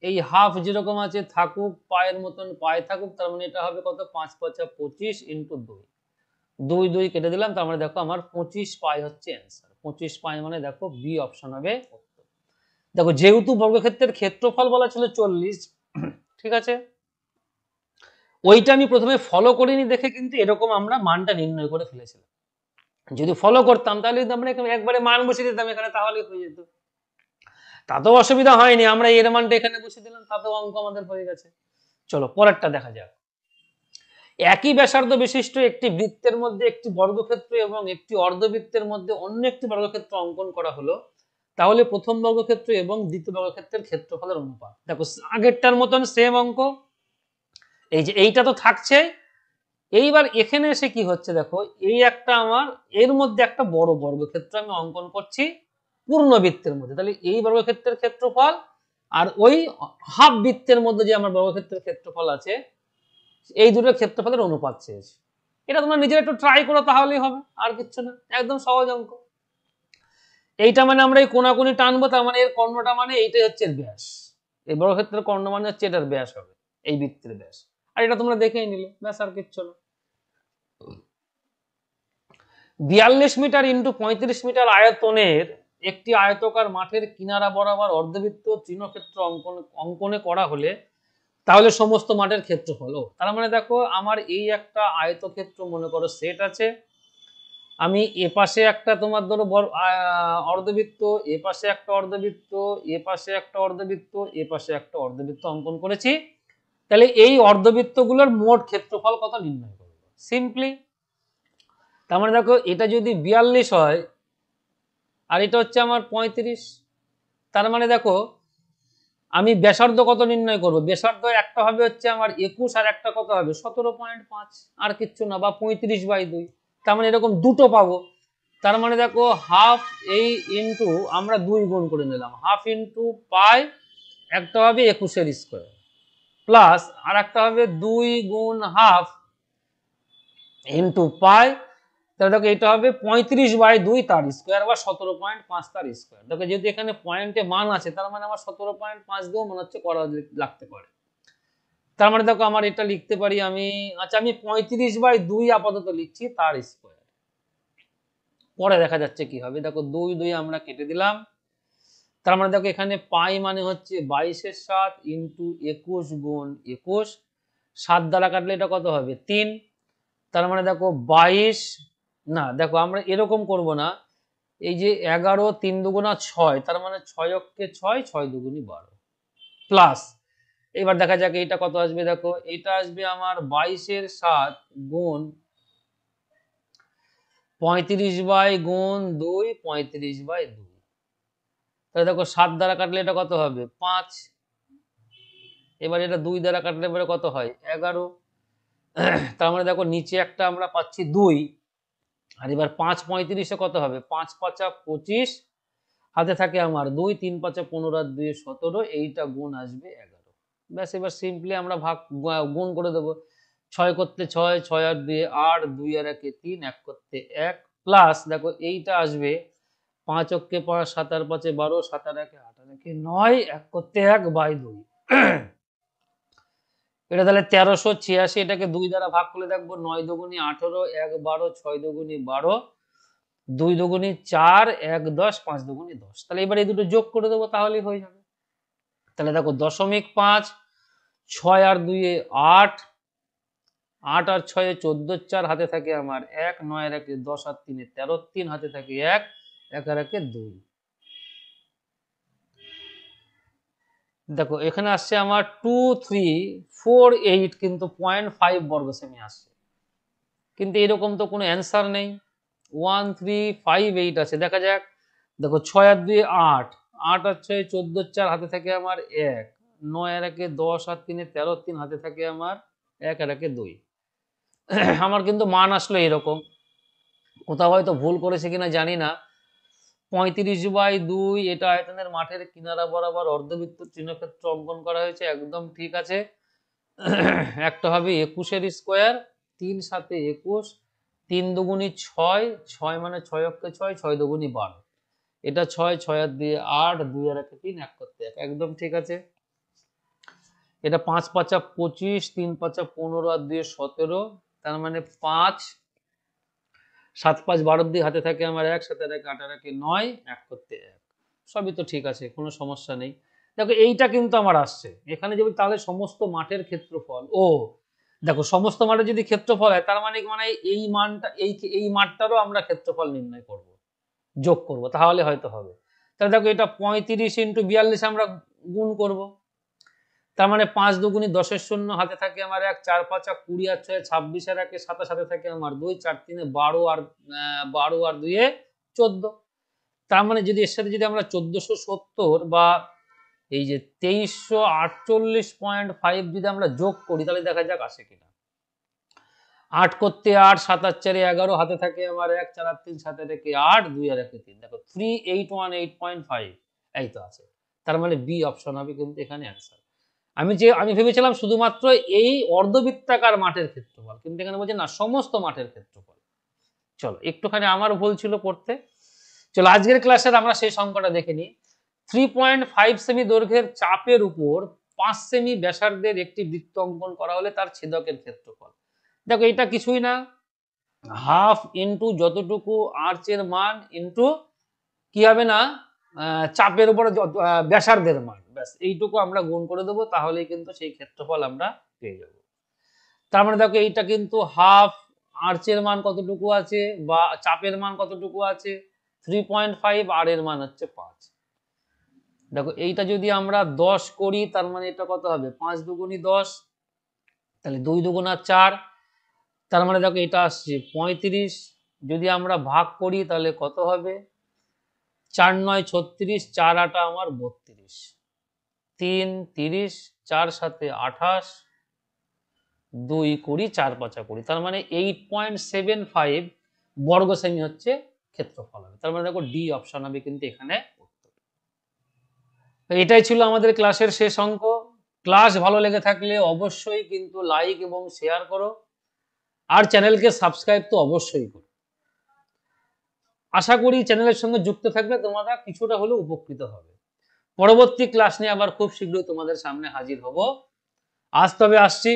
এই হাফ যেরকম আছে থাকুক, পায়ের মতন পায়ে থাকুক, তার মানে এটা হবে কত 5 5 25 ইন্টু 2, 2 2 কেটে দিলাম, তার মানে দেখো আমার 25 পাই হচ্ছে অ্যান্সার, 25 পাই মানে দেখো বি অপশন হবে উত্তর। দেখো যেহেতু বর্গক্ষেত্রের ক্ষেত্রফল বলা ছিল 40, ঠিক আছে, ওইটা আমি প্রথমে ফলো করিনি দেখে কিন্তু এরকম আমরা মানটা নির্ণয় করে ফেলেছিলাম। যদি ফলো করতাম তাহলে আমরা একবারে মান বসিয়ে দিতাম এখানে, তাহলে হয়ে যেত। তাতেও অসুবিধা হয়নি, আমরা এর মানটা এখানে বসিয়ে দিলাম, তাতেও অঙ্ক আমাদের হয়ে গেছে। চলো পরেরটা দেখা যাক। একই ব্যাসার্ধ বিশিষ্ট একটি বৃত্তের মধ্যে একটি বর্গক্ষেত্র এবং একটি অর্ধবৃত্তের মধ্যে অন্য একটি বর্গক্ষেত্র অঙ্কন করা হলো, তাহলে প্রথম বর্গক্ষেত্র এবং দ্বিতীয় বর্গক্ষেত্রের ক্ষেত্রফলের অনুপাত। দেখো আগেরটার মতন সেম অঙ্ক, এই যে এইটা তো থাকছে। এইবার এখানে এসে কি হচ্ছে দেখো, এই একটা আমার এর মধ্যে একটা বড় বর্গক্ষেত্র আমি অঙ্কন করছি পূর্ণ বৃত্তের মধ্যে, তাহলে এই বর্গক্ষেত্রের ক্ষেত্রফল আর ওই হাফ বৃত্তের মধ্যে যে আমার বর্গক্ষেত্রের ক্ষেত্রফল আছে, এই দুটোর ক্ষেত্রফলের অনুপাত চেয়েছে। এটা তোমরা নিজেরা একটু ট্রাই করো, তাহলেই হবে, আর কিচ্ছু না, একদম সহজ অঙ্ক। এইটা মানে আমরা এই কোনাকুনি টানবো, তার মানে এর কর্ণটা মানে এইটাই হচ্ছে এর ব্যাস, এই বর্গক্ষেত্রের কর্ণ মানে হচ্ছে এটার ব্যাস হবে, এই বৃত্তের ব্যাস। আর এটা তোমরা দেখেই নিলে, ব্যাস, আর কিচ্ছু না। 42 মিটার ইন্টু 35 মিটার আয়তনের একটি আয়তকার মাঠের কিনারা বরাবর অর্ধবৃত্ত তৃণক্ষেত্র অঙ্কনে করা হলে তাহলে সমস্ত মাঠের ক্ষেত্রফল। তার মানে দেখো আমার এই একটা আয়তক্ষেত্র মনে করো সেট আছে, আমি এ পাশে একটা তোমার ধরো অর্ধবৃত্ত, এ পাশে একটা অর্ধবৃত্ত, এ পাশে একটা অর্ধবৃত্ত, এ পাশে একটা অর্ধবৃত্ত অঙ্কন করেছি, তাহলে এই অর্ধবৃত্তগুলোর মোট ক্ষেত্রফল কত নির্ণয় করবো সিম্পলি। তার মানে দেখো এটা যদি 42 হয় আর এটা হচ্ছে আমার 35, তার মানে দেখো আমি ব্যাসার্ধ কত নির্ণয় করব, ব্যাসার্ধ একটা হবে হচ্ছে আমার 21 আর একটা কত হবে 17.5, আর কিচ্ছু না, বা 35/2, তার মানে এরকম দুটো পাবো। তার মানে দেখো হাফ এই ইন্টু আমরা 2 গুণ করে নিলাম, হাফ ইন্টু পাই, একটা হবে 21 স্কোয়ার, প্লাস আর একটা হবে 2 গুণ হাফ ইন্টু পাই, তাহলে দেখো এটা হবে 35/2 তার স্কোয়ার, বা 17.5 তার স্কোয়ার। দেখো যেহেতু এখানে পয়েন্টে মান আছে, তার মানে আমার 17.5 দিয়েও মনে হচ্ছে করা লাগতে পারে। তার মানে দেখো আমার এটা লিখতে পারি আমি, আচ্ছা আমি 35/2 আপাতত লিখছি তার স্কোয়ার, পরে দেখা যাচ্ছে কি হবে। দেখো 2 2 আমরা কেটে দিলাম, তার মানে দেখো এখানে পাই মানে হচ্ছে 22/7 ইন্টু 21 গুণ 21, 7 দ্বারা কাটলে এটা কত হবে 3, তার মানে দেখো 22, না দেখো আমরা এরকম করব না, এই যে 11 3 দুগুণা 6, তার মানে 6 অক্ষে 6, 6 দুগুণী 12, প্লাস এবার দেখা যাক এটা কত আসবে। দেখো এটা আসবে আমার 22/7 গুণ 35/2, 35/2, তাহলে দেখো 7 দ্বারা কাটলে এটা কত হবে 5, এবার এটা 2 দ্বারা কাটলে পরে কত হয় 11, তার মানে দেখো নিচে একটা আমরা পাচ্ছি 2, আর এবার 5 35-এ কত হবে 5 5 25, হাতে থাকে আমার 2, 3 5 15 আর 2 17, এইটা গুণ আসবে 11। ব্যাস, এবার সিম্পলি আমরা গুণ করে দেবো, 6 করতে 6, 6 আর 2 8, 2 আর 1 3, 1 করতে 1, প্লাস দেখো এইটা আসবে 5 অক্ষে 5, 7 আর 5 12, 7 আর 1 8 আর 1 9, 1 করতে 1/2, এটা তাহলে 1386, এটাকে 2 দ্বারা ভাগ করলে দেখবো 9 দুগুণী 18, 1 12, 6 দুগুণী 12, 2 দুগুণী 4, 1 10, 5 দুগুণী 10, তাহলে এবার এই দুটো যোগ করে দেবো, তাহলেই হয়ে যাবে। তাহলে দেখো 0.5, 6 আর 2 8, 8 আর 6 14, 4 হাতে থাকে আমার 1, 9 আর 1 10 আর 3 13, 3 হাতে থাকে 1, 1 আর 1 2। দেখো এখানে আসছে আমার 2348, কিন্তু 0.5 বর্গ সেমি আসছে, কিন্তু এরকম তো কোনো অ্যান্সার নেই। 1358 আছে, দেখা যাক। দেখো 6 আর 2 8, 8 আর 6 14, 4 হাতে থাকে আমার 1, 9 আর 1 10 আর 3 13, 3 হাতে থাকে আমার 1 আর 1 2। আমার কিন্তু মান আসলো এরকম, কোথাও হয়তো ভুল করেছে কিনা জানি না। 35/2 এটা আয়তনের মাঠের কিনারা বরাবর অর্ধবৃত্ত তৃণক্ষেত্র অঙ্কন করা হয়েছে, একদম ঠিক আছে। একটা হবে 21 স্কোয়ার, 3 7 21, 3 দুগুণী 6, 6 মানে 6 অক্ষে 6, 6 দুগুণী 12, এটা 6, 6 আর 2 8, 2 আর 1 3, 1 করতে 1, একদম ঠিক আছে। এটা 5 5 25, 3 5 15 আর 2 17, তার মানে 5, 7 5 12, 2 হাতে থাকে আমার 1, 7 আর 1 8 আর 1 9, 1 করতে 1, সবই তো ঠিক আছে, কোনো সমস্যা নেই। দেখো এইটা কিন্তু আমার আসছে এখানে, যদি তাহলে সমস্ত মাঠের ক্ষেত্রফল, দেখো সমস্ত মাঠে যদি ক্ষেত্রফল হয় তার মানে এই মানটা এই মাঠটারও আমরা ক্ষেত্রফল নির্ণয় করব, যোগ করব, তাহলে হয়তো হবে। তাহলে দেখো এটা 35 ইন্টু 42 আমরা গুণ করব, তার মানে 5 দুগুণী 10-এর শূন্য, হাতে থাকে আমার 1, 4 5 20 আর 6 26 আর 1 27, হাতে থাকে আমার 2, 4 3 12 আর 2 14। তার মানে যদি এর সাথে যদি আমরা 1470 বা এই যে 2348.5 যদি আমরা যোগ করি তাহলে দেখা যাক আসে কিনা। 8 করতে 8, 7 আর 4 11, হাতে থাকে আমার 1, 4 আর 3 7 আর 1 8, 2 আর 1 3, দেখো 3818.5 এই তো আছে। তার মানে বি অপশন হবে কিন্তু এখানে অ্যান্সার। আমি ভেবেছিলাম শুধুমাত্র এই অর্ধবৃত্তাকার মাঠের ক্ষেত্রফল, কিন্তু এখানে বলছে না সমস্ত মাঠের ক্ষেত্রফল। চলো একটুখানি আমার ভুল ছিল পড়তে। চলো আজকের ক্লাসের আমরা সেই সংখ্যাটা দেখে নিই। 3.5 সেমি দৈর্ঘ্যের চাপের উপর 5 সেমি ব্যাসার্ধের একটি বৃত্ত অঙ্কন করা হলে তার ছেদকের ক্ষেত্রফল। দেখো এটা কিছুই না, হাফ ইন্টু যতটুকু আর্চের মান ইন্টু কি হবে না চাপের উপরে ব্যাসার্ধের মান, ব্যাস এইটুকু আমরা গুণ করে দেবো, তাহলেই কিন্তু সেই ক্ষেত্রফল আমরা পেয়ে যাব। তার মানে দেখো এইটা কিন্তু হাফ, আর্চের মান কতটুকু আছে বা চাপের মান কতটুকু আছে 3.5, আর এর মান হচ্ছে 5। দেখো এইটা যদি আমরা 10 করি তার মানে এটা কত হবে 5 দুগুণী 10, তাহলে 2 দুগুণা 4, তার মানে দেখো এটা আসছে 35। যদি আমরা ভাগ করি তাহলে কত হবে 4 9 36, 4 8 আমার 32, 3 30, 4 7 28, 2 20, 4 5 20, তার মানে 8.75 বর্গ সেমি হচ্ছে ক্ষেত্রফল হবে। তার মানে দেখো ডি অপশন হবে কিন্তু এখানে উত্তর। এটাই ছিল আমাদের ক্লাসের শেষ অঙ্ক। ক্লাস ভালো লেগে থাকলে অবশ্যই কিন্তু লাইক এবং শেয়ার করো, আর চ্যানেলকে সাবস্ক্রাইব তো অবশ্যই করো। আশা করি চ্যানেলের সঙ্গে যুক্ত থাকলে তোমরা কিছুটা হলেও উপকৃত হবে। পরবর্তী ক্লাস নিয়ে আবার খুব শীঘ্রই তোমাদের সামনে হাজির হব। আজ তবে আসছি।